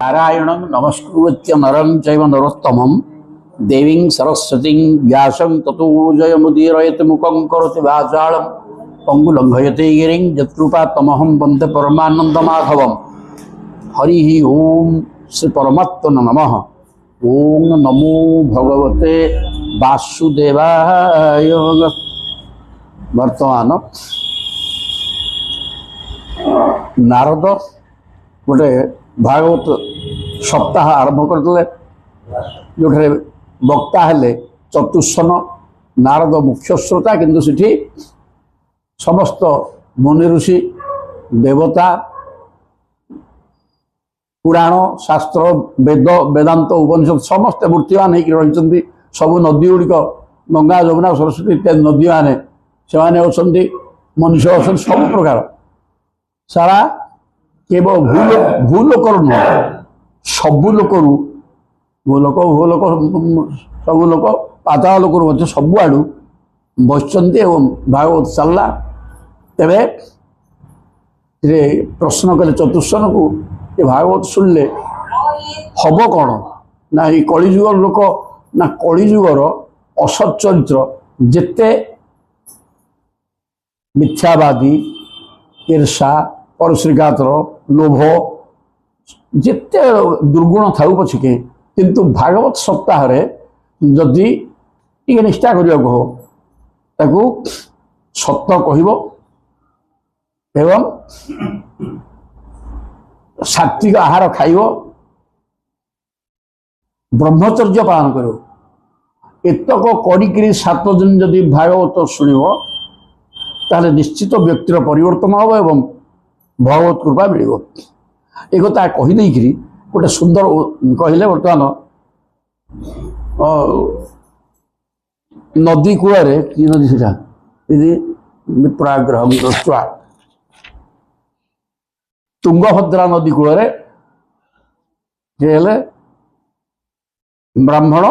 नारायणं नमस्कृत्य नरं चैव नरोत्तमं देवीं सरस्वतीं व्यासं ततो जयमुदीरयति मुखं करोति वाचालं पङ्गुलङ्घयते गिरिं यत्कृपातमहं वन्दे परमानन्दमाधवं। हरिः ओं श्री परमात्मने नमः। ओं नमो भगवते वासुदेवाय। वर्तमान नारद गोटे भागवत सप्ताह आरंभ करते जो वक्ता हेले चतुष्सन नारद मुख्य श्रोता किंतु सेठी समस्त मुनि ऋषि देवता पुराण शास्त्र वेद वेदांत उपनिषद समस्त मूर्तिमान होती सबू नदी गुड़िक गंगा जमुना सरस्वती इत्यादि नदी मैंने से मनुष्य अच्छा सब प्रकार सारा केवल भू लोक नुह सबू लोक भू लोक सबू लोक पाताल लोक सबुआड़ बसचंती भागवत चलला। तेरे प्रश्न कले चतुष्सन को ये भागवत शुणिले हम कौन ना ये कलिजुगर लोक ना कलिजुगर असत चरित्र जेते मिथ्यावादी ईर्षा परश्रीघातर लोभ जिते दुर्गुण थाऊ पछके किंतु भागवत सप्ताह जदि टे निष्ठा करने हो ताकू सत्य कहब एवं सात्विक आहार खाइब ब्रह्मचर्य पालन कर एतक करी 7 दिन जदि भागवत शुणव ताले निश्चित व्यक्तिर परिवर्तन हम एवं भगवत कृपा मिल एक कथा कहीदे गोटे सुंदर कहले बर्तमान नदी कूल कि नदी से विप्राग्रह दृष्टा तुंगभद्रा नदी कूल ब्राह्मण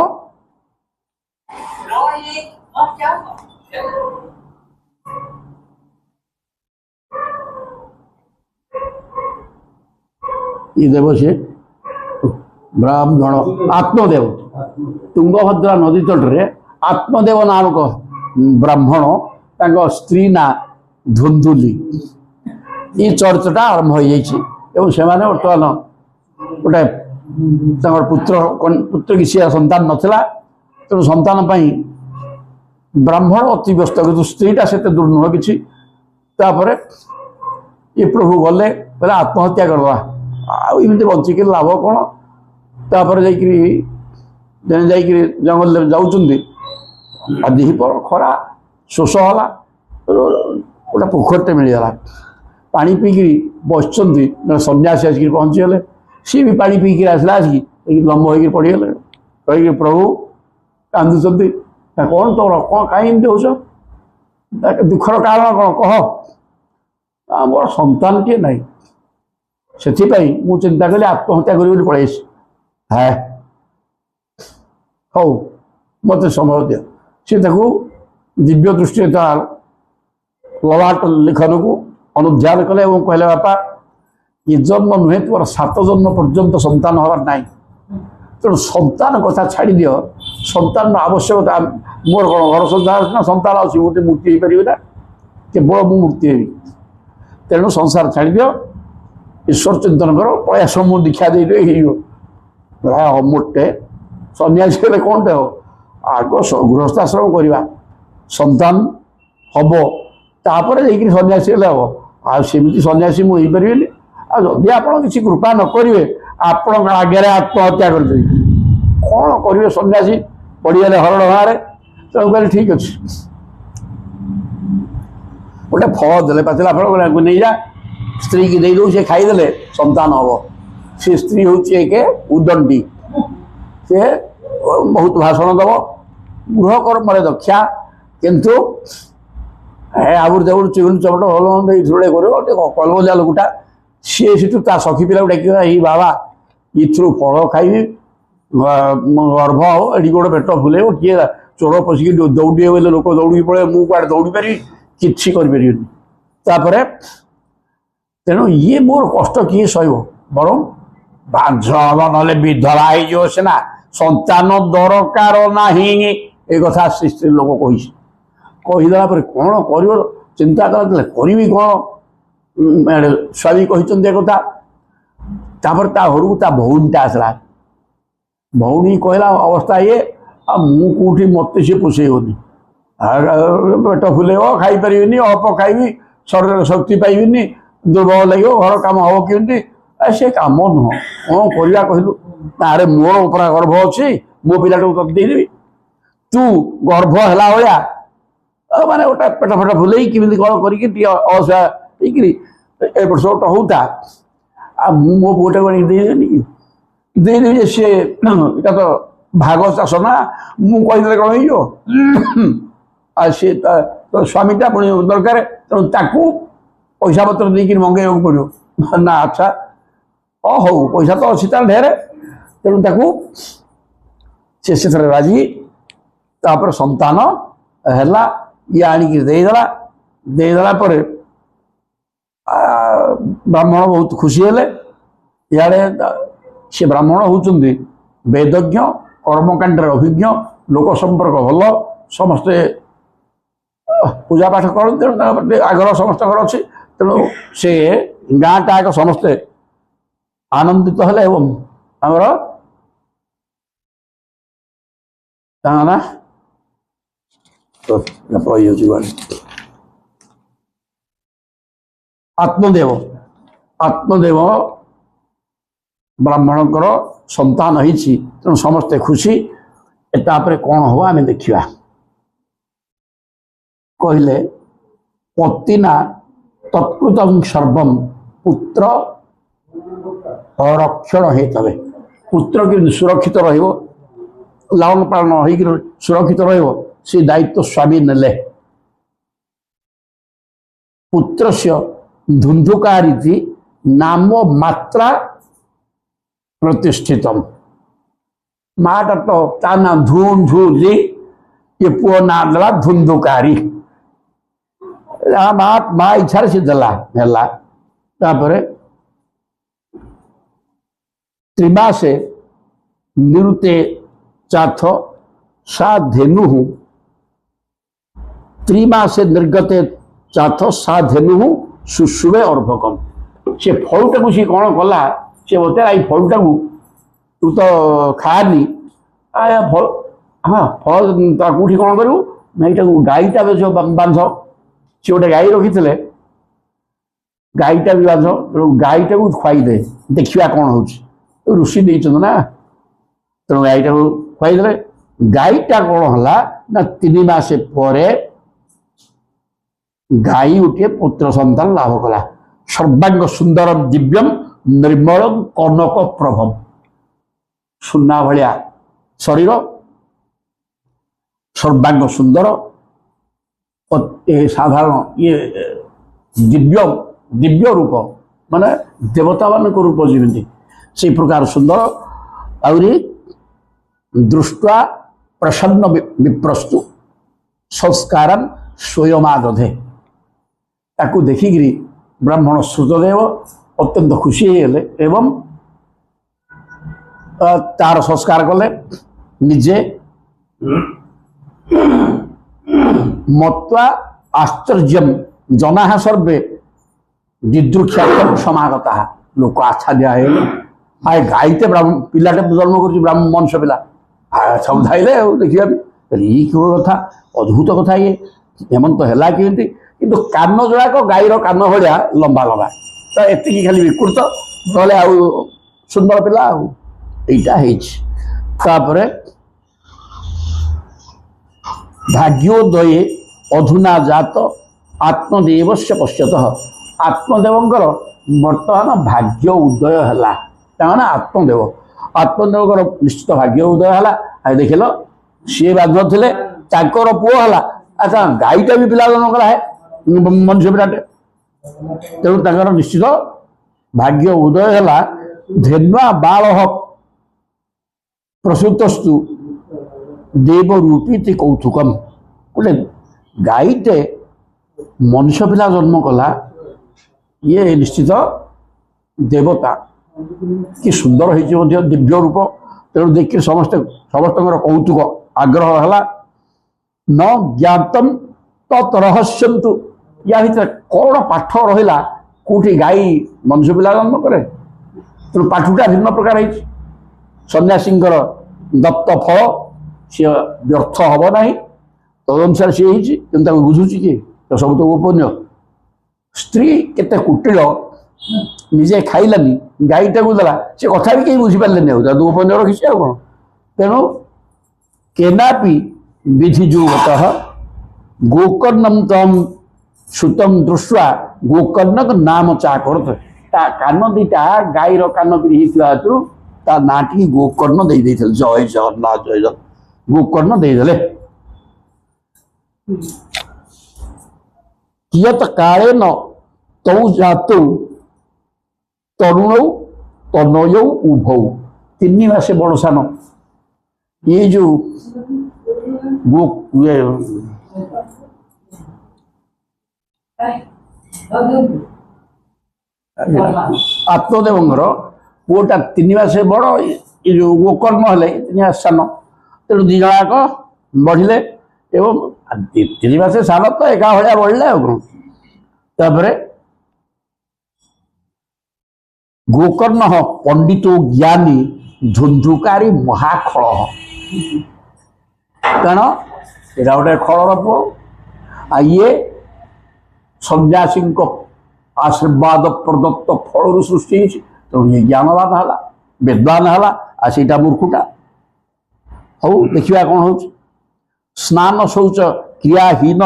ये देव से ब्राह्मण आत्मदेव तुंगभद्रा नदी तटे आत्मदेव नामक ब्राह्मण तांको स्त्री ना धुंधुली ये चर्चटा आरंभ हो से बर्तमान गोटे पुत्र कि सी सन्तान नाला तेणु सन्तान ब्राह्मण अति व्यस्त कि स्त्रीटा से दूर नुह कि ये प्रभु गले पहले आत्महत्या करवा आमती बचिक लाभ कौन तापर जंगल जाऊँ खरा शोष है गोटे पोखरटे मिलगला पा पीकि बसुँच सन्यासी आसिक पहुँचीगले सी भी पा पीकि आसला आसिक लंब हो पड़गले कही प्रभु कांदुंट कौन तोर कौन कहीं हो दुखर कारण कौन कह मोर सन्तान किए ना से मु चिंता कली आत्महत्या करी पड़े है हौ मत समय दि सी दिव्य दृष्टि ललाट लिखन को अनुध्यान कले कहले बापा ये जन्म नुहे तुम 7 जन्म पर्यंत संतान हबार ना तेणु संतान कथा छाड़ी दियो संतान आवश्यकता मोर कौन घर संसार ना संतान आज मुझे मुक्ति हो पारे ना केवल मु मुक्ति हेबी तेणु संसार छाड़ी दियो ईश्वर चिंतन करो प्रयास मु दीक्षा दे मोटे सन्यासी हेले कौन टे हो आग गृहस्थाश्रम करवा संतान हम तापर सन्यासी हेले हम आमती सन्यासी मुझे पारे आदि आप किसी कृपा न करेंगे आपण आगे आत्महत्या कर कौन करेंगे सन्यासी पड़गले हरण गाँव तेणु कहले ठीक अच्छे गोटे फल दे पाचिला फल नहीं जा स्त्री की दे दो से खाईदे संतान हम से स्त्री हूँ एक उदंडी से बहुत भाषण दब गृह कर्म दक्षा किंतु आगुर जाऊँ चुगुल चपट भल थोड़े कर कलबजा लोकटा सी से सखी पिला डाक बाबा इथु फल खाइबी गर्भ हो ये गोटे पेट फुले किए चोर पशिक दौड़े बोले लोक दौड़ी पड़े मुझे दौड़ी पारि कि तेणु ये मोर कष्ट किए सह बर ବାଝ ହବ ନହେଲେ ବିଧବା ହେଇଯିବ ସିନା ସନ୍ତାନ ଦରକାର ନାହିଁ ଏ କଥା ସେ ସ୍ତ୍ରୀ ଲୋକ କହିଛି। କହିଦେଲା ପରେ କ'ଣ କରିବ ଚିନ୍ତା କଲା କରିବି କ'ଣ ସ୍ୱାମୀ କହିଛନ୍ତି ଏ କଥା। ତାପରେ ତା ଘରକୁ ତା ଭଉଣୀଟା ଆସିଲା। ଭଉଣୀ କହିଲା ଅବସ୍ଥା ଇଏ ଆଉ ମୁଁ କେଉଁଠି ମୋତେ ସିଏ ପୋଷେଇବନି ପେଟ ଫୁଲେଇବ ଖାଇପାରିବିନି ଅଳ୍ପ ଖାଇବି ଶରୀରରେ ଶକ୍ତି ପାଇବିନି ଦୁର୍ବଳ ଲାଗିବ ଘର କାମ ହବ କେମିତି ସେ କାମ ନୁହଁ କ'ଣ କରିବା କହିଲୁ। ଆରେ ମୋର ଉପରା ଗର୍ଭ ଅଛି ମୋ ପିଲାଟାକୁ ତତେ ଦେଇଦେବି ତୁ ଗର୍ଭ ହେଲା ଭଳିଆ ମାନେ ଗୋଟେ ପେଟ ଫେଟ ଫୁଲେଇ କେମିତି କ'ଣ କରିକି ଟିକେ ଅଳସୁଆ ହେଇକିରି ଏପଟ ସେପଟ ହଉଥା ଆଉ ମୁଁ ମୋ ପୁଅଟାକୁ ଆଣିକି ଦେଇଦେବିନି କି ଦେଇଦେବି ଯେ ସିଏ ଏଇଟା ତ ଭାଗ ଚାଷ ନା ମୁଁ କହିଦେଲେ କ'ଣ ହେଇଯିବ ଆଉ ସିଏ ସ୍ୱାମୀଟା ପୁଣି ଦରକାର ତେଣୁ ତାକୁ ପଇସା ପତ୍ର ଦେଇକିରି ମଙ୍ଗେଇବାକୁ ପଡ଼ିବ ନା ଆଚ୍ଛା ହଉ ପଇସା ତ ଅଛି ତାର ଢେରେ ତେଣୁ ତାକୁ ସେ ସେଥିରେ ରାଜି। ତାପରେ ସନ୍ତାନ ହେଲା ଇଏ ଆଣିକି ଦେଇଦେଲା ପରେ ବ୍ରାହ୍ମଣ ବହୁତ ଖୁସି ହେଲେ। ଇଆଡ଼େ ସେ ବ୍ରାହ୍ମଣ ହେଉଛନ୍ତି ବେଦଜ୍ଞ କର୍ମକାଣ୍ଡରେ ଅଭିଜ୍ଞ ଲୋକ ସମ୍ପର୍କ ଭଲ ସମସ୍ତେ ପୂଜା ପାଠ କରନ୍ତି ତେଣୁ ତାଙ୍କ ଆଗ୍ରହ ସମସ୍ତଙ୍କର ଅଛି ତେଣୁ ସେ ଗାଁଟା ଆଗ ସମସ୍ତେ ଆନନ୍ଦିତ ହେଲେ ଏବଂ ଆମର ତାଙ୍କ ନା ଆତ୍ମଦେବ ବ୍ରାହ୍ମଣଙ୍କର ସନ୍ତାନ ହେଇଛି ତେଣୁ ସମସ୍ତେ ଖୁସି। ତାପରେ କ'ଣ ହବ ଆମେ ଦେଖିବା। କହିଲେ ପତିନା ତତ୍କୃତଂ ସର୍ବମ୍ ପୁତ୍ର ରକ୍ଷଣ ହେଇଥିବେ ପୁତ୍ର କେମିତି ସୁରକ୍ଷିତ ରହିବ ଲାଳନ ପାଳନ ହେଇକି ସୁରକ୍ଷିତ ରହିବ ସେ ଦାୟିତ୍ୱ ସ୍ୱାମୀ ନେଲେ। ପୁତ୍ରସ୍ୟ ଧୁନ୍ଧୁକାରୀତି ନାମ ମାତ୍ରା ପ୍ରତିଷ୍ଠିତମ ମାଟା ତ ତା ନାଁ ଧୁନ୍ଧୁଲି ଏ ପୁଅ ନାଁ ଦେଲା ଧୁନ୍ଧୁକାରୀ ମା ଇଚ୍ଛାରେ ସେ ଦେଲା ହେଲା। ତାପରେ ତ୍ରିମାସେ ନିରୁତେ ଚାଥ ସା ଧେନୁ ତ୍ରିମାସେ ନିର୍ଗତେ ଚାଥ ସା ଧେନୁ ସୁଷୁବେ ଅର୍ଭକମ୍ ସେ ଫଳଟାକୁ ସେ କ'ଣ କଲା ସେ ମୋତେ ଏଇ ଫଳଟାକୁ ତୁ ତ ଖାଆନି ଫଳ ହଁ ଫଳ ତା କେଉଁଠି କ'ଣ କରିବୁ ନା ଏଇଟାକୁ ଗାଈଟା ବାନ୍ଧ ସେ ଗୋଟେ ଗାଈ ରଖିଥିଲେ ଗାଈଟା ବି ବାନ୍ଧ ତେଣୁ ଗାଈଟାକୁ ଖୁଆଇଦେ ଦେଖିବା କ'ଣ ହେଉଛି ଋଷି ଦେଇଛନ୍ତି ନା ତେଣୁ ଗାଈଟାକୁ ଖୁଆଇଦେଲେ। ଗାଈଟା କ'ଣ ହେଲା ନା 3 ମାସ ପରେ ଗାଈ ଗୋଟିଏ ପୁତ୍ର ସନ୍ତାନ ଲାଭ କଲା। ସର୍ବାଙ୍ଗ ସୁନ୍ଦରମ ଦିବ୍ୟମ ନିର୍ମଳମ କନକ ପ୍ରଭମ ସୁନା ଭଳିଆ ଶରୀର ସର୍ବାଙ୍ଗ ସୁନ୍ଦର ସାଧାରଣ ଇଏ ଦିବ୍ୟ ରୂପ ମାନେ ଦେବତାମାନଙ୍କ ରୂପ ଯେମିତି ସେଇ ପ୍ରକାର ସୁନ୍ଦର ଆହୁରି ଦୃଷ୍ଟ୍ୱା ପ୍ରସନ୍ନ ବିପ୍ରସ୍ତୁ ସଂସ୍କାରମ୍ ସ୍ୱୟମାଦଧେ ତାକୁ ଦେଖିକିରି ବ୍ରାହ୍ମଣ ସୂତଦେବ ଅତ୍ୟନ୍ତ ଖୁସି ହେଇଗଲେ ଏବଂ ତାର ସଂସ୍କାର କଲେ। ନିଜେ ମତ୍ୱା ଆଶ୍ଚର୍ଯ୍ୟମ୍ ଜନାଃ ସର୍ବେ ଦିଦୃକ୍ଷାକ୍ଷମ ସମାଗତା ଲୋକ ଆଚ୍ଛା ଦିଆ ହେଇଗଲେ ଆ ଗାଈତେ ପିଲାଟେ ଜନ୍ମ କରୁଛି ବ୍ରାହ୍ମଣ ମଣିଷ ପିଲା ସବୁ ଧାଇଲେ ଆଉ ଦେଖିବା ଏଇ କେଉଁ କଥା ଅଦ୍ଭୁତ କଥା ଇଏ ହେମନ୍ତ ହେଲା କେମିତି କିନ୍ତୁ କାନ ଯୋଡ଼ାକ ଗାଈର କାନ ଭଳିଆ ଲମ୍ବା ଲମ୍ବା ତ ଏତିକି ଖାଲି ବିକୃତ ନହେଲେ ଆଉ ସୁନ୍ଦର ପିଲା ଆଉ এইটা ହେଇଛି। ତାପରେ ଭାଗ୍ୟୋଦୟେ ଅଧୁନା ଜାତ ଆତ୍ମଦେବସ୍ୟ ପଶ୍ୟତଃ ଆତ୍ମଦେବଙ୍କର ବର୍ତ୍ତମାନ ଭାଗ୍ୟ ଉଦୟ ହେଲା ତାମାନେ ଆତ୍ମଦେବଙ୍କର ନିଶ୍ଚିତ ଭାଗ୍ୟ ଉଦୟ ହେଲା। ଦେଖିଲ ସିଏ ବାନ୍ଧୁଥିଲେ ତାଙ୍କର ପୁଅ ହେଲା ଆଚ୍ଛା ଗାଈଟା ବି ପିଲା ଜନ୍ମ କଲା ମନୁଷ୍ୟ ପିଲାଟେ ତେଣୁ ତାଙ୍କର ନିଶ୍ଚିତ ଭାଗ୍ୟ ଉଦୟ ହେଲା। ଧେନ୍ୱା ବାଳହ ପ୍ରସୂତସ୍ତୁ ଦେବ ରୂପୀତି କୌତୁକମ୍ ଗୋଟେ ଗାଈଟେ ମନୁଷ୍ୟ ପିଲା ଜନ୍ମ କଲା ଇଏ ନିଶ୍ଚିତ ଦେବତା कि सुंदर हो दिव्य रूप तेणु देखिए समस्त कौतुक आग्रह है न ज्ञातम तत् रहस्यम तु या भर कौन पाठ रहा कौटी गाई मनुष्य पिला जन्म करे तेणु पाठटा भिन्न प्रकार है सन्यासी दत्त फल सी व्यर्थ हम ना तदनुसार सी होता बुझुची कि तो सब तो गोपनीय स्त्री केते कुटिल निजे खाइलानी गाईटा को देला से कथा भी कहीं बुझीपारे गोपनीय रखी कौन तेणु केनापि विधिजुगत गोकर्णम तम सुतम दृष्टा गोकर्ण नाम चाकर कान दीटा गाईर कान पिरी ता नाटी गोकर्ण दे जय जगन्नाथ जय जगन्नाथ गोकर्ण देदेले कियत काले न तौ जातौ तरुणौ तनयौ उभौ तीन मासे बड़ सान ये जो गो आत्मदेवर पुटा तीन मासे बड़ ये जो गोकर्ण हेले तीन मास सान तेणु दी जनाक बढ़िले एवं तीन मासे सान तो एका भाया बढ़ले आपर गोकर्ण पंडितो ज्ञानी झुंझुकारी महाखल कारण यहाँ गोटे खलर पुओ आ ये सन्यासी आशीर्वाद प्रदत्त फल सृष्टि तेणु ये ज्ञानवान है विद्वान है आटा मूर्खटा हौ देखा कौन हो स्नान शौच क्रियाहीन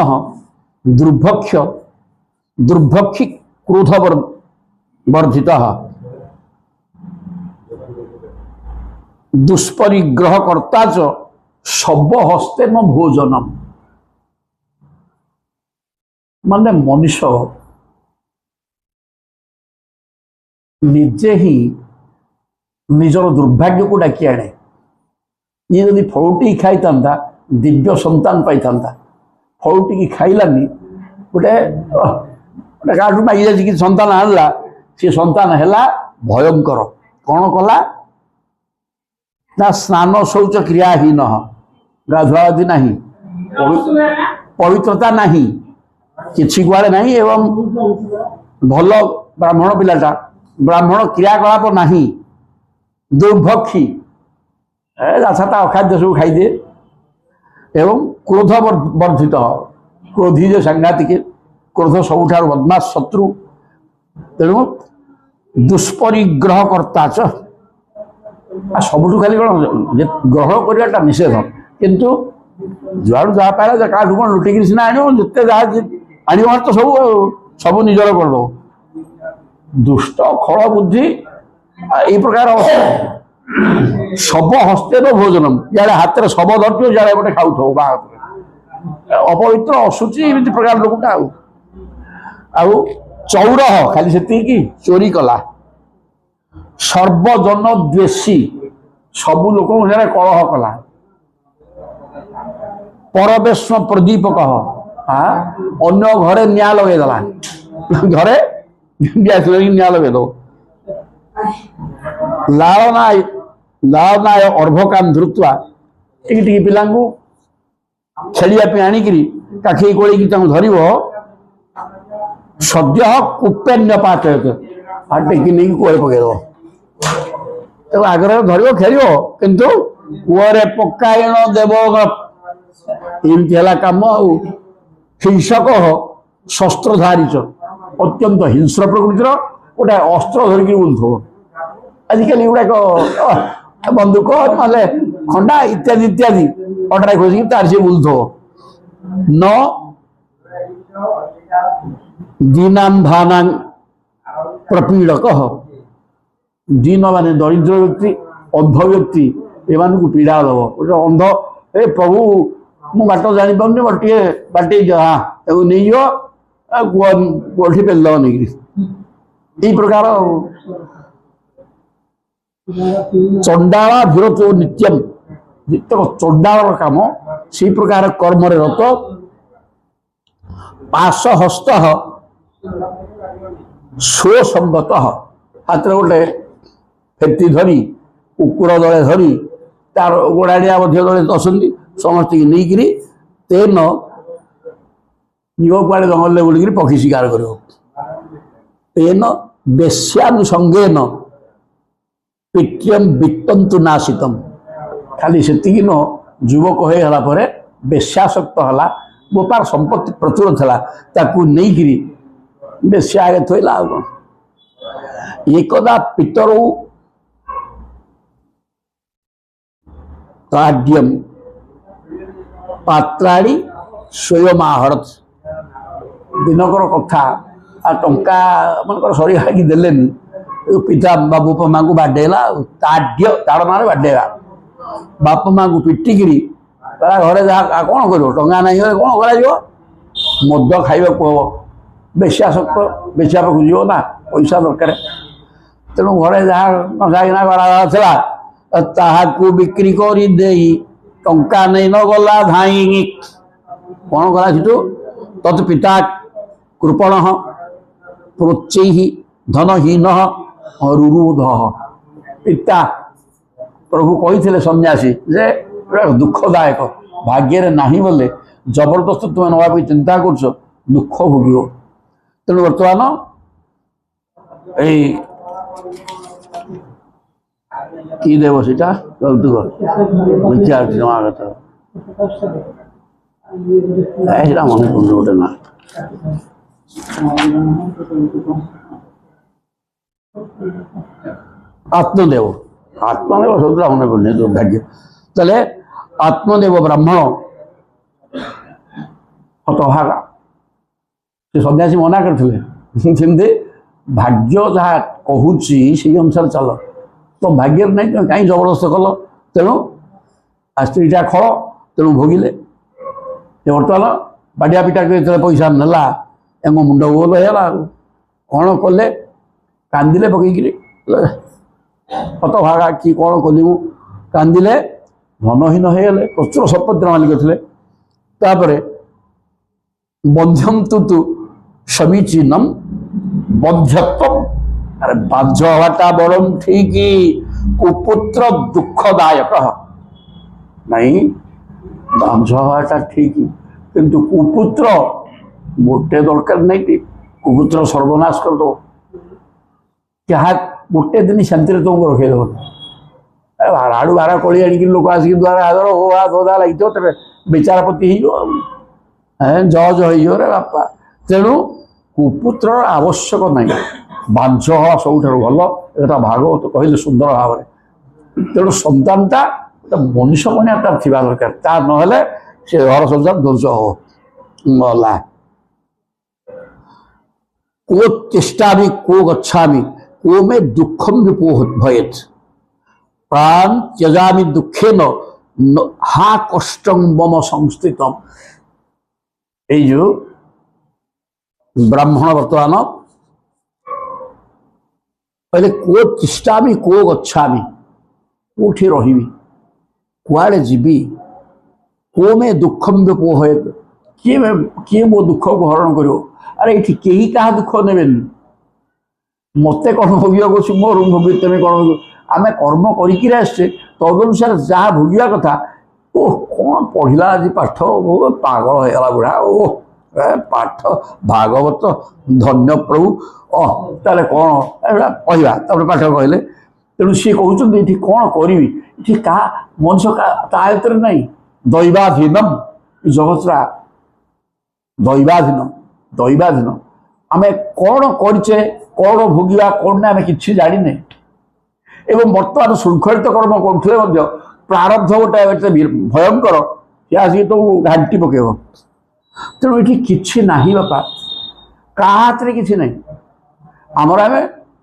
दुर्भक्षी क्रोध वर्धित दुष्परिग्रहकर्ता च शब हस्ते न भोजनम माने मनुष्य निजे ही निजर दुर्भाग्य को डाकी आने ये जदि फलुटी खाई दिव्य संतान पाई फलुटी की खाइलानी गोटे काठू मागी कि संतान आनला सी संतान है भयंकर कौन कला ना स्नान शौच क्रियाहीन गाधुआदि नहीं पवित्रता नहीं किसी कुआड़े नहीं एवं भल ब्राह्मण पिलाटा ब्राह्मण क्रियाकलाप नहीं दुर्भक्षी जाता अखाद्य सब खाईदे एवं क्रोध वर्धित क्रोधी जो सांघातिक क्रोध सबुठ बदमाश शत्रु तेणु दुष्परिग्रहकर्ता च सबुठ खाली कौन ग्रहण करवाटा निषेध किंतु जुआड़ जहाँ पाला काठू कौन लुटिक सीना आण जिते जहाँ आण तो सब सब निजर करद दुष्ट खल बुद्धि यही प्रकार शब हस्ते न भोजनम इे हाथ में शब धरती इे गोटे खाऊ बाहर अपवित्र असुचि एमती प्रकार लोकटा चौर खाली से चोरी कला सर्वजन द्वेषी सबू लोक कलह कला परवेश्म प्रदीपक अन्य घरे निया लगेदेला घरे गैस लगे निया लगेद लालनाय अर्भकान धृत्वा टिकी पिला छेड़िया आणिकी काखी कोड़ी धर सद्य कुपेन्य पाचयत टेकी नहीं कूए पकईद तो आग्रह धर खेल किंतु कूअरे पकायण देव एमती है कम हिंसक शस्त्रधारी अत्यंत हिंस्र प्रकृतिर गोटे अस्त्र धरिकी बुलुव आजिकल गुड़ाक बंदूक ना खंडा इत्यादि इत्यादि अटरा खोजिक तार से बुलुव न दीनाम्भाना प्रपीड़क दीन मान दरिद्र व्यक्ति अंध व्यक्ति एमान को पीड़ा दब गोटे अंध ए प्रभु मु बाट जानी पारे गोटे बाटे हाँ नहीं गोठी पेलद नहीं यही प्रकार चंडाला विरतो नित्यम जितक चंडाल काम से प्रकार कर्म रत पाश हस्त स्वसंगत हाथ गोटे फेटी धरी कुकुर दले धरी तार गोड़ाड़िया दले दसंती समस्त की नहीं तेन जीव कुआड़े जंगल बुलिक पक्षी शिकार कर तेन बेश्यानुसंगेन पिट्यम वित्तंतु नाशितम खाली से युवक हो गला बेश्यासक्त है वो तार संपत्ति प्रचुर था ताकू नहीं बेश्या आगे थोला एकदा पितरौ ताड्यम पात्राड़ी स्वयं आहरत दिनकर कथा आ टंका मन सरीगला कि देलेनी पिता बापा माँ को बाडेला ताड्य ताड़ मारे बाडेगा बापा माँ को पिटिकी तारा घरे जहाँ कौन कर टंका नहीं कौन कर मद खाइबा हम बेश्यासक्त बेश्या पाक जीव ना पैसा दरकार तेणु घरे जहाँ नशागिना कराला ताहाकू बिक्री करी देई टंका नहीं न गला धाई कौन करा सीटू तत् पिता कृपण प्रोच्चै धनहीन रुरुध पिता प्रभु कही सन्यासी जे दुखदायक भाग्य नहीं बोले जबरदस्त तुम नवा चिंता कर दुख भोग तेणु बर्तमान कि देव सीटा कौतुक विचार नवा कथा मन गोटे ना आत्मदेव आत्मदेव शब्द मन पड़े दुर्भाग्य तेरे आत्मदेव ब्राह्मण हतभागा से सन्यासी मना करते भाग्य जहाँ कहूँ से अनुसार चल तो भाग्य नहीं कहीं जबरदस्त कल तेणु स्त्रीटा खल तेणु भोगिले बर्तमान बाडिया पिटा कर पैसा नेला एंग मुंड गोल है कौन कले कांदिले पकईकि हतभागा कि कौन कली मु कांदिले धनहीन होगले प्रचुर संपत्तिर मालिक थे तापर बंध्यम तु समीचीनम बध्यत्व अरे बाध्य हवाटा बरम ठीक कुपुत्र दुखदायक नहीं बाध्य हवाटा ठीक किंतु कुपुत्र गोटे दरकार नहीं कुपुत्र सर्वनाश कर दो क्या गोटे दिन शांति तुमको रखे दो आड़ू बारा कड़ी आड़िक लोक आसिक द्वार आदर होआ धोदा लगी तेरे विचारपति जज हो बापा तेणु कुपुत्र आवश्यक नहीं बांझ हवा सब भल एटा भागवत कहले सुंदर भाव तेणु सन्तानटा मनुष्य कन्या तार थी दरकार ता ना से घर संसार ध्वंस हो गला को चेष्टा को गच्छा को में दुखम भयेत प्राण त्यजा दुखे न हा कष्टं मम संस्थितम जो ब्राह्मण बर्तमान पहले को चेष्टा को गच्छा कौटी रही कुआड़े जीवी को में दुखम व्यपोहत किए मो दुख को हरण कर अरे ये कहीं क्या दुख ने मत कौन भोग मो रूम भोग तेमें कौन आम कर्म करके तदनुसार जहाँ भोगिया कथा ओ कौन पढ़ला आज पाठ पागल होगा बुढ़ा ओ पाठ भागवत धन्य प्रभु ताले कौन कहवा पाठ कहले तेणु सी कहते ये कौन करी ये क्या मनुष्य आयत नहीं दैवाधीनम जगतरा दैवाधीन आम कौन करे कौन भोगिया कौन ना आम कि जाने एवं बर्तमान शृंखलित कर्म करुले प्रारब्ध गोटे भयंकर सी आसिक तो घाटी पकेब तेणु ये कि बापा क्या हाथ में कि नहीं आमर आम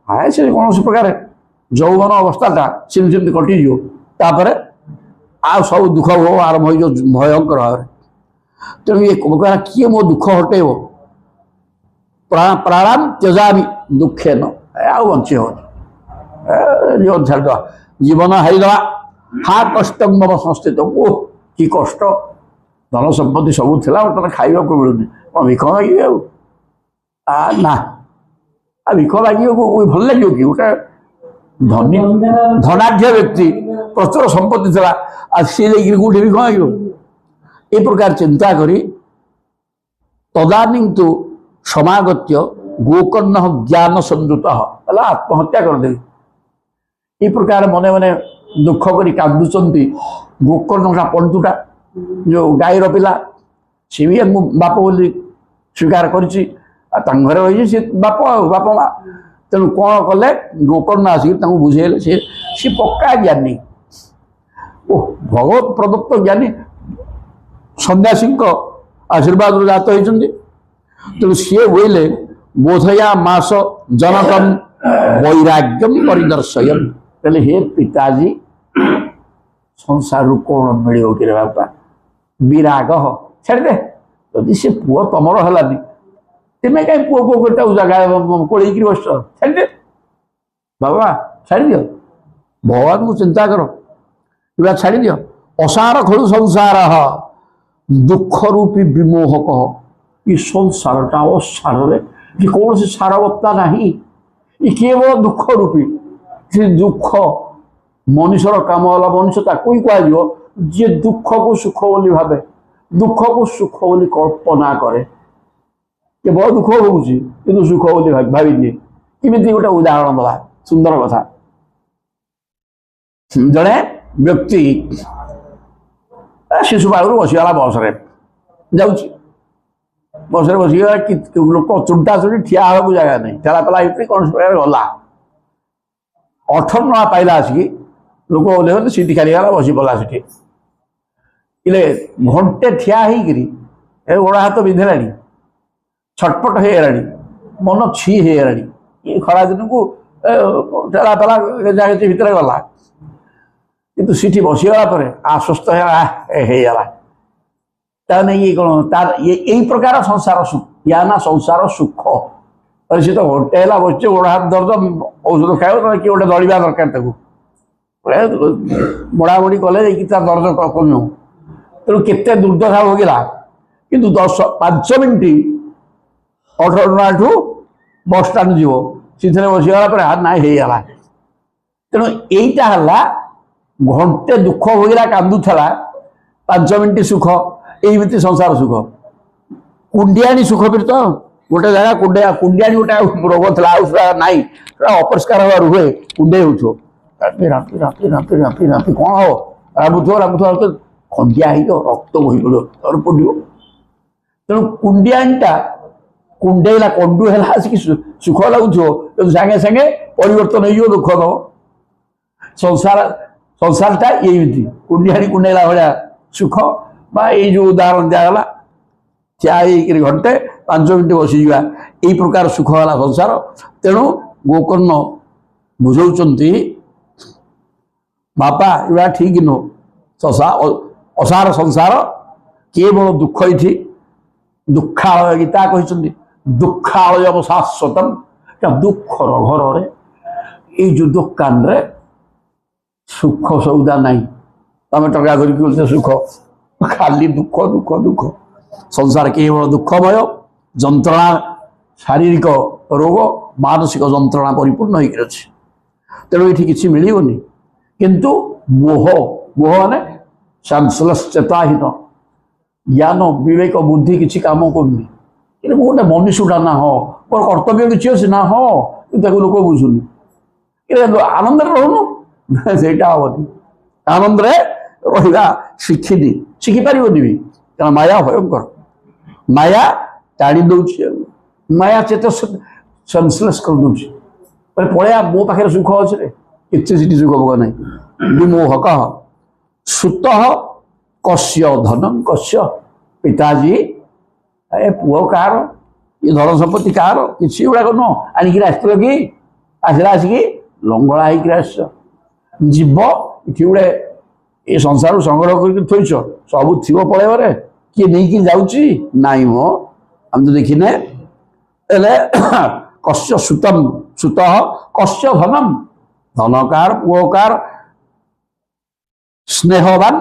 हाय से कौन प्रकार यौवन अवस्थाटा सेमती कटिज तापर आ सब दुख भोग आरंभ हो भयंकर भाव तेणु ये किए मो दुख हटेब प्राणाम त्यजा दुखे न आ बंची हो जीवन छाड़ जीवन हारीद हा कष्ट मम संस्थित ओ कि कष्ट धन संपत्ति सब था बर्तमान खाइबा को मिलूनी कौन भिख मागे ना भिख मागे कोई भल लगे कि गोटे ଧନୀ ଧନାଢ୍ୟ ବ୍ୟକ୍ତି ପ୍ରଚୁର ସମ୍ପତ୍ତି ଥିଲା ଆଉ ସିଏ ଯାଇକିରି କୋଉଠି ବି କଣ ହେଇବ ଏ ପ୍ରକାର ଚିନ୍ତା କରି ତଦାନୀନ୍ତୁ ସମାଗତ୍ୟ ଗୋକର୍ଣ୍ଣ ଜ୍ଞାନ ସଂଯୁତ ହେଲା ଆତ୍ମହତ୍ୟା କରିଦେବି ଏ ପ୍ରକାର ମନେ ମନେ ଦୁଃଖ କରି କାନ୍ଦୁଛନ୍ତି ଗୋକର୍ଣ୍ଣଟା ପଣ୍ଡୁଟା ଯୋଉ ଗାଈର ପିଲା ସେ ବି ମୁଁ ବାପ ବୋଲି ସ୍ୱୀକାର କରିଛି ଆଉ ତାଙ୍କ ଘରେ ରହିଛି ସେ ବାପ ଆଉ ବାପ ମା ତେଣୁ କ'ଣ କଲେ ଗୋକର୍ଣ୍ଣ ଆସିକି ତାଙ୍କୁ ବୁଝେଇଲେ ସେ ପକ୍କା ଜ୍ଞାନୀ ଓ ଭଗବତ ପ୍ରଦତ୍ତ ଜ୍ଞାନୀ ସନ୍ନ୍ୟାସୀଙ୍କ ଆଶୀର୍ବାଦରୁ ଜାତ ହେଇଛନ୍ତି ତେଣୁ ସିଏ ବୋଇଲେ ବୋଧୟା ମାସ ଜନକମ୍ ବୈରାଗ୍ୟମ ପରିଦର୍ଶୟନ୍ କହିଲେ ହେ ପିତାଜୀ ସଂସାରରୁ କ'ଣ ମିଳିବ କିରେ ବାପା ବିରାଗ ଛାଡ଼ିଦେ ଯଦି ସେ ପୁଅ ତମର ହେଲାନି ତୁମେ କାହିଁ ପୁଅ ପୁଅ କରି ତାକୁ ଜାଗା କୋଳେଇକିରି ବସିଛ ଛାଡ଼ିଦେ ବାବା ଛାଡ଼ିଦିଅ ଭଗବାନଙ୍କୁ ଚିନ୍ତା କର କିମ୍ବା ଛାଡ଼ିଦିଅ ଅସାର ଖୋଳୁ ସଂସାର ଦୁଃଖ ରୂପୀ ବିମୋହକ ଏ ସଂସାରଟା ଅସାରରେ କି କୌଣସି ସାରବତ୍ତା ନାହିଁ ଏ କେବଳ ଦୁଃଖ ରୂପୀ ସେ ଦୁଃଖ ମଣିଷର କାମ ହେଲା ମଣିଷ ତାକୁ ହିଁ କୁହାଯିବ ଯିଏ ଦୁଃଖକୁ ସୁଖ ବୋଲି ଭାବେ ଦୁଃଖକୁ ସୁଖ ବୋଲି କଳ୍ପନା କରେ କେବଳ ଦୁଃଖ ହଉଛି କିନ୍ତୁ ସୁଖ ବୋଲି ଭାବିନିଏ କେମିତି ଗୋଟେ ଉଦାହରଣ ଦେବା ସୁନ୍ଦର କଥା ଜଣେ ବ୍ୟକ୍ତି ଶିଶୁପାଳରୁ ବସିଗଲା ବସରେ ଯାଉଛି ବସରେ ବସିଗଲା କି ଲୋକ ଚୁଣ୍ଟା ଚୁଣ୍ଟି ଠିଆ ହେବାକୁ ଜାଗା ନାହିଁ ଠେଲା ପେଲା ହେଇକି କୌଣସି ପ୍ରକାର ଗଲା 18 ଟଙ୍କା ପାଇଲା ଆସିକି ଲୋକ ଓହ୍ଲେଇଗଲେ ସିଟି ଖାଲି ଗଲା ବସି ପଡ଼ିଲା ସେଠି ଇଲେ ଘଣ୍ଟେ ଠିଆ ହେଇକିରି ଏ ଗୋଡ଼ ହାତ ବିନ୍ଧିଲାଣି ଛଟପଟ ହେଇଗଲାଣି ମନ ଛି ହେଇଗଲାଣି ଏ ଖରା ଦିନକୁ ଠେଲା ପେଲା ଜାଗତି ଭିତରେ ଗଲା କିନ୍ତୁ ସେଠି ବସିଗଲା ପରେ ଆଶ୍ୱସ୍ତ ହେଇଗଲା ତା ନେଇକି କ'ଣ ତାର ଏଇ ପ୍ରକାର ସଂସାର ସୁଖ ୟା ନା ସଂସାର ସୁଖ ସେ ତ ଘଣ୍ଟେ ହେଲା ବସିছে ଗୋଡ଼ ହାତ ଦର୍ଦ ଔଷଧ ଖାଇବ କି ଗୋଟେ ଦଳିବା ଦରକାର ତାକୁ ମୋଡ଼ାମୋଡ଼ି କଲେ ଯାଇକି ତା ଦର୍ଦ କମିବ ତେଣୁ କେତେ ଦୁର୍ଦ୍ଦଶା ଭୋଗିଲା କିନ୍ତୁ 5 ମିନିଟ୍ 18 ଟଙ୍କାଠୁ ବସଷ୍ଟାଣ୍ଡ ଯିବ ସେଥିରେ ବସିଗଲା ପରେ ନାଇଁ ହେଇଗଲା ତେଣୁ ଏଇଟା ହେଲା ଘଣ୍ଟେ ଦୁଃଖ ଭୋଗିଲା କାନ୍ଦୁଥିଲା 5 ମିନିଟ୍ ସୁଖ ଏମିତି ସଂସାର ସୁଖ କୁଣ୍ଡିଆଣି ସୁଖ ବି ତ ଗୋଟେ ଜାଗା କୁଣ୍ଡିଆଣି ଗୋଟେ ରୋଗ ଥିଲା ଆଉ ସେଟା ନାହିଁ ସେଟା ଅପରିଷ୍କାର ହେବା ରୁହେ କୁଣ୍ଡେଇ ହେଉଥିବ ରାମ୍ପି ରାମ୍ପି ରାମ୍ପି ରାମ୍ପି ରାମ୍ପି ରାମ୍ପି କ'ଣ ହବ ରାମ୍ପୁଥିବ ଖଣ୍ଡିଆ ହେଇଯିବ ରକ୍ତ ବୋହି ପଡ଼ିବ ତାର ପଡ଼ିବ ତେଣୁ କୁଣ୍ଡିଆଣିଟା କୁଣ୍ଡେଇଲା କଣ୍ଡୁ ହେଲା ଆସିକି ସୁଖ ଲାଗୁଥିବ କିନ୍ତୁ ସାଙ୍ଗେ ସାଙ୍ଗେ ପରିବର୍ତ୍ତନ ହେଇଯିବ ଦୁଃଖ ଦେବ ସଂସାରଟା ଏମିତି କୁଣ୍ଡିଆଣି କୁଣ୍ଡେଇଲା ଭଳିଆ ସୁଖ ବା ଏଇ ଯେଉଁ ଉଦାହରଣ ଦିଆଗଲା ଠିଆ ହେଇକିରି ଘଣ୍ଟେ 5 ମିନିଟ୍ ବସିଯିବା ଏଇ ପ୍ରକାର ସୁଖ ହେଲା ସଂସାର ତେଣୁ ଗୋକର୍ଣ୍ଣ ବୁଝଉଛନ୍ତି ବାପା ଏଗୁଡ଼ା ଠିକ୍ ନୁହଁ ଅସାର ସଂସାର କେବଳ ଦୁଃଖ ଏଠି ଦୁଃଖାଳୟ ଗୀତା କହିଛନ୍ତି ଦୁଃଖାଳୟ ଶାଶ୍ୱତମ୍ ଦୁଃଖର ଘରରେ ଏଇ ଯେଉଁ ଦୋକାନରେ ସୁଖ ସଉଦା ନାହିଁ ତମେ ଟଙ୍କା ଧରିକି ବୋଲଛ ସୁଖ ଖାଲି ଦୁଃଖ ଦୁଃଖ ଦୁଃଖ ସଂସାର କେବଳ ଦୁଃଖମୟ ଯନ୍ତ୍ରଣା ଶାରୀରିକ ରୋଗ ମାନସିକ ଯନ୍ତ୍ରଣା ପରିପୂର୍ଣ୍ଣ ହେଇକି ଅଛି ତେଣୁ ଏଠି କିଛି ମିଳିବନି କିନ୍ତୁ ମୋହ ମାନେ ଚେତାହୀନ ଜ୍ଞାନ ବିବେକ ବୁଦ୍ଧି କିଛି କାମ କରୁନି କିନ୍ତୁ ମୁଁ ଗୋଟେ ମନୁଷ୍ୟଟା ନା ହଁ ମୋର କର୍ତ୍ତବ୍ୟ କିଛି ଅଛି ନା ହଁ ତାକୁ ଲୋକ ବୁଝୁନି ଆନନ୍ଦରେ ରହୁନୁ ସେଇଟା ହବନି ଆନନ୍ଦରେ ରହିବା ଶିଖିପାରିବନି ବି କାରଣ ମାୟା ଭୟଙ୍କର ମାୟା ଟାଣି ଦେଉଛି ମାୟା ଚେତ ସେନ୍ସଲେସ୍ କରିଦେଉଛି ପଳେଇବା ମୋ ପାଖରେ ସୁଖ ଅଛି ରେ କିଛି ସେଠି ସୁଖ ଭୋଗ ନାହିଁ ବିମୋହକ ସୁତ କସ୍ୟ ଧନଂ କସ୍ୟ ପିତାଜୀ ଏ ପୁଅ କାହାର ଏ ଧନ ସମ୍ପତ୍ତି କାହାର କିଛି ଗୁଡ଼ାକ ନୁହଁ ଆଣିକିରି ଆସିଥିଲ କି ଆସିଲା ଆସିକି ଲଙ୍ଗଳା ହେଇକିରି ଆସିଛ ଯିବ ଏଠି ଗୋଟେ ଏ ସଂସାରରୁ ସଂଗ୍ରହ କରିକି ଥୋଇଛ ସବୁ ଥିବ ପଳେଇବରେ କିଏ ନେଇକି ଯାଉଛି ନାଇଁ ମୋ ଆମେ ତ ଦେଖିନେ ହେଲେ କସ୍ୟ ସୁତମ୍ ସୁତ କସ୍ୟ ଧନମ୍ ଧନ କାହାର ପୁଅ କାହାର ସ୍ନେହବାନ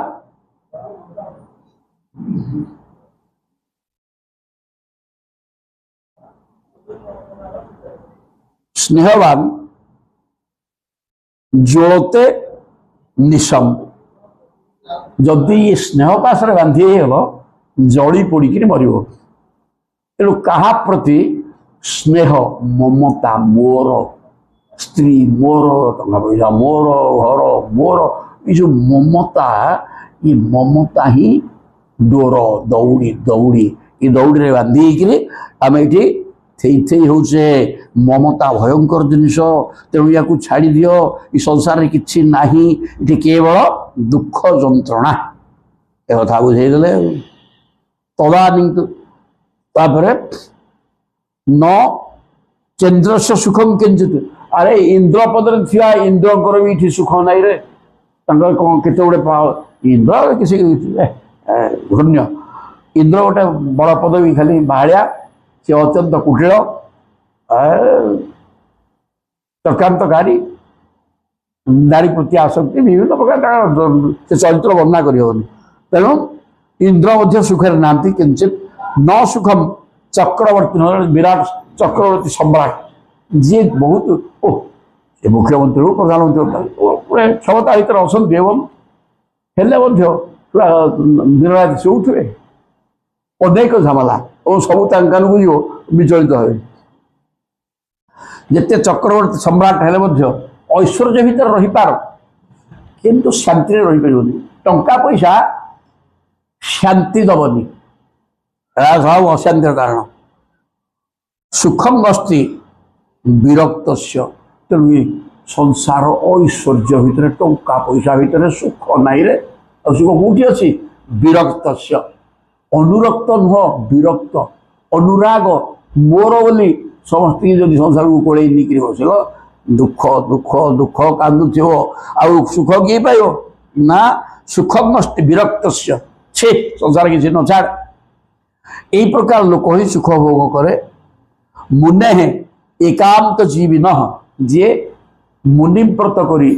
ଜ୍ୱଳତେ ନିଶମ୍ ଯଦି ଏ ସ୍ନେହ ପାଶରେ ବାନ୍ଧି ହେଇଗଲ ଜଳି ପୋଡ଼ିକିରି ମରିବ। ତେଣୁ କାହା ପ୍ରତି ସ୍ନେହ ମମତା ମୋର ସ୍ତ୍ରୀ ମୋର ଟଙ୍କା ପଇସା ମୋର ଘର ମୋର ଏ ଯେଉଁ ମମତା ଏ ମମତା ହିଁ ଡୋର ଦୌଡ଼ି ଦୌଡ଼ି ଏ ଦୌଡ଼ିରେ ବାନ୍ଧି ହେଇକିରି ଆମେ ଏଠି ଥେଇ ହଉଛେ ମମତା ଭୟଙ୍କର ଜିନିଷ। ତେଣୁ ୟାକୁ ଛାଡ଼ି ଦିଅ ଏ ସଂସାରରେ କିଛି ନାହିଁ ଏଠି କେବଳ ଦୁଃଖ ଯନ୍ତ୍ରଣା ଏ କଥା ବୁଝେଇଦେଲେ। ତଦାନିନ୍ତୁ ତାପରେ ନ ଚନ୍ଦ୍ରସ୍ୟ ସୁଖം କିଞ୍ଚିତ୍ ଆରେ ଇନ୍ଦ୍ର ପଦରେ ଥିବା ଇନ୍ଦ୍ରଙ୍କର ବି ଏଠି ସୁଖ ନାହିଁ ରେ ତାଙ୍କର କ'ଣ କେତେ ଗୁଡ଼େ ଇନ୍ଦ୍ର କିଛି ଧନ୍ୟ ଇନ୍ଦ୍ର ଗୋଟେ ବଡ଼ ପଦବୀ ଖାଲି ବାହାଳିଆ ସେ ଅତ୍ୟନ୍ତ କୁଟିଳ ଚକ୍ରାନ୍ତକାରୀ ନାରୀ ପ୍ରତି ଆସକ୍ତି ବିଭିନ୍ନ ପ୍ରକାର ସେ ଚରିତ୍ର ବର୍ଣ୍ଣନା କରିହେବନି। ତେଣୁ ଇନ୍ଦ୍ର ମଧ୍ୟ ସୁଖରେ ନାହାନ୍ତି କିଞ୍ଚିତ୍ ନ ସୁଖମ ଚକ୍ରବର୍ତ୍ତୀ ବିରାଟ ଚକ୍ରବର୍ତ୍ତୀ ସମ୍ରାଟ ଯିଏ ବହୁତ ସେ ମୁଖ୍ୟମନ୍ତ୍ରୀ ହଉ ପ୍ରଧାନମନ୍ତ୍ରୀ କ୍ଷମତା ଭିତରେ ଅଛନ୍ତି ଏବଂ ହେଲେ ମଧ୍ୟ ପୁରା ଦିନରାତି ଶୋଉଥିବେ ଅନେକ ଝାମେଲା ଓ ସବୁ ତାଙ୍କାନକୁ ଯିବ ବିଚଳିତ ହେବେ। ଯେତେ ଚକ୍ରବର୍ତ୍ତୀ ସମ୍ରାଟ ହେଲେ ମଧ୍ୟ ଐଶ୍ୱର୍ଯ୍ୟ ଭିତରେ ରହିପାର କିନ୍ତୁ ଶାନ୍ତିରେ ରହିପାରିବନି। ଟଙ୍କା ପଇସା ଶାନ୍ତି ଦବନି ଏହା ସବୁ ଅଶାନ୍ତିର କାରଣ। ସୁଖମ ଅସ୍ତି ବିରକ୍ତସ୍ୟ ତେଣୁ ସଂସାର ଐଶ୍ୱର୍ଯ୍ୟ ଭିତରେ ଟଙ୍କା ପଇସା ଭିତରେ ସୁଖ ନାହିଁରେ ଆଉ ସୁଖ କୋଉଠି ଅଛି ବିରକ୍ତସ୍ୟ ଅନୁରକ୍ତ ନୁହଁ ବିରକ୍ତ ଅନୁରାଗ ମୋର ବୋଲି ସମସ୍ତଙ୍କୁ ଯଦି ସଂସାରକୁ କୋଳେଇ ନେଇକିରି ବସିଲ ଦୁଃଖ ଦୁଃଖ ଦୁଃଖ କାନ୍ଦୁଥିବ ଆଉ ସୁଖ କିଏ ପାଇବ ନା ସୁଖମ ଅସ୍ତି ବିରକ୍ତସ୍ୟ ଛେ ସଂସାର କିଛି ନ ଛାଡ଼। এই প্রকার লোক হি সুখ ভোগ করে। মুনে একান্ত জীবী নহ যে মুনিব্রত করি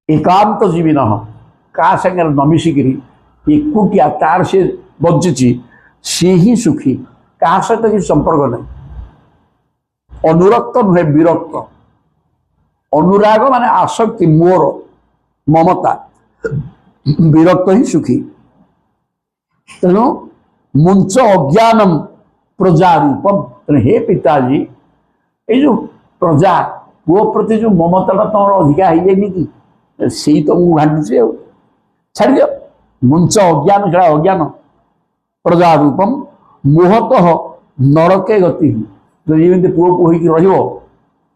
একান্ত জীবী নহ কা সাথে ন মিশিকি একুটিয়া তার সে বঞ্চিছি সে হি সুখী কাହା ସହିତ କିଛି ସମ୍ପର୍କ ନାହିଁ। ଅନୁରକ୍ତ ନୁହେଁ ବିରକ୍ତ ଅନୁରାଗ ମାନେ ଆସକ୍ତି ମୋର ମମତା ବିରକ୍ତ ହିଁ ସୁଖୀ। ତେଣୁ ମୁଞ୍ଚ ଅଜ୍ଞାନମ ପ୍ରଜା ରୂପମ ତେଣୁ ହେ ପିତାଜୀ ଏଇ ଯେଉଁ ପ୍ରଜା ପୁଅ ପ୍ରତି ଯେଉଁ ମମତାଟା ତମର ଅଧିକା ହେଇଯାଇନି କି ସେଇ ତମକୁ ଘାଣ୍ଟୁଛି ଆଉ ଛାଡ଼ିଦିଅ। ମୁଞ୍ଚ ଅଜ୍ଞାନ ସେଟା ଅଜ୍ଞାନ ପ୍ରଜା ରୂପମ ମୋହତଃ ନରକେ ଗତି ଯଦି ଏମିତି ପୁଅ ପୁଅ ହେଇକି ରହିବ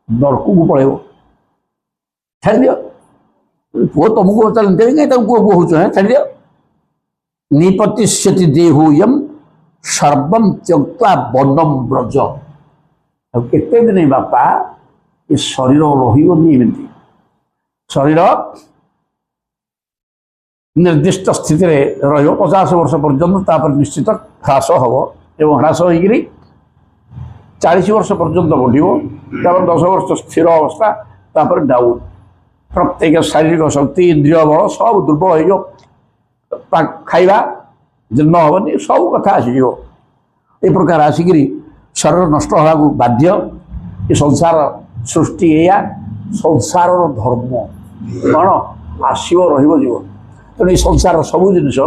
ନରକକୁ ପଳେଇବ ଛାଡ଼ିଦିଅ। ପୁଅ ତମକୁ ଚାଲନ୍ତି କାହିଁ ତାକୁ ପୁଅ ପୁଅ ହଉଛ ଛାଡ଼ିଦିଅ। ନିପତିଷ୍ୟତି ଦେହୋୟମ୍ ସର୍ବମ୍ ତ୍ୟକ୍ତ୍ୱା ବନମ୍ ବ୍ରଜ ଆଉ କେତେ ଦିନ ବାପା ଏ ଶରୀର ରହିବନି ଏମିତି ଶରୀର ନିର୍ଦ୍ଦିଷ୍ଟ ସ୍ଥିତିରେ ରହିବ 50 ବର୍ଷ ପର୍ଯ୍ୟନ୍ତ ତାପରେ ନିଶ୍ଚିତ ହ୍ରାସ ହେବ ଏବଂ ହ୍ରାସ ହୋଇକରି 40 ବର୍ଷ ପର୍ଯ୍ୟନ୍ତ ବଢ଼ିବ ତାପରେ 10 ବର୍ଷ ସ୍ଥିର ଅବସ୍ଥା ତାପରେ ଡାଉନ୍ ପ୍ରତ୍ୟେକ ଶାରୀରିକ ଶକ୍ତି ଇନ୍ଦ୍ରିୟ ବଳ ସବୁ ଦୁର୍ବଳ ହେଇଯିବ ଖାଇବା ଜୀର୍ଣ୍ଣ ହେବନି ସବୁ କଥା ଆସିଯିବ। ଏ ପ୍ରକାର ଆସିକିରି ଶରୀର ନଷ୍ଟ ହେବାକୁ ବାଧ୍ୟ। ଏ ସଂସାର ସୃଷ୍ଟି ଏଇଆ ସଂସାରର ଧର୍ମ କ'ଣ ଆସିବ ରହିବ ଯିବ। ତେଣୁ ଏ ସଂସାରର ସବୁ ଜିନିଷ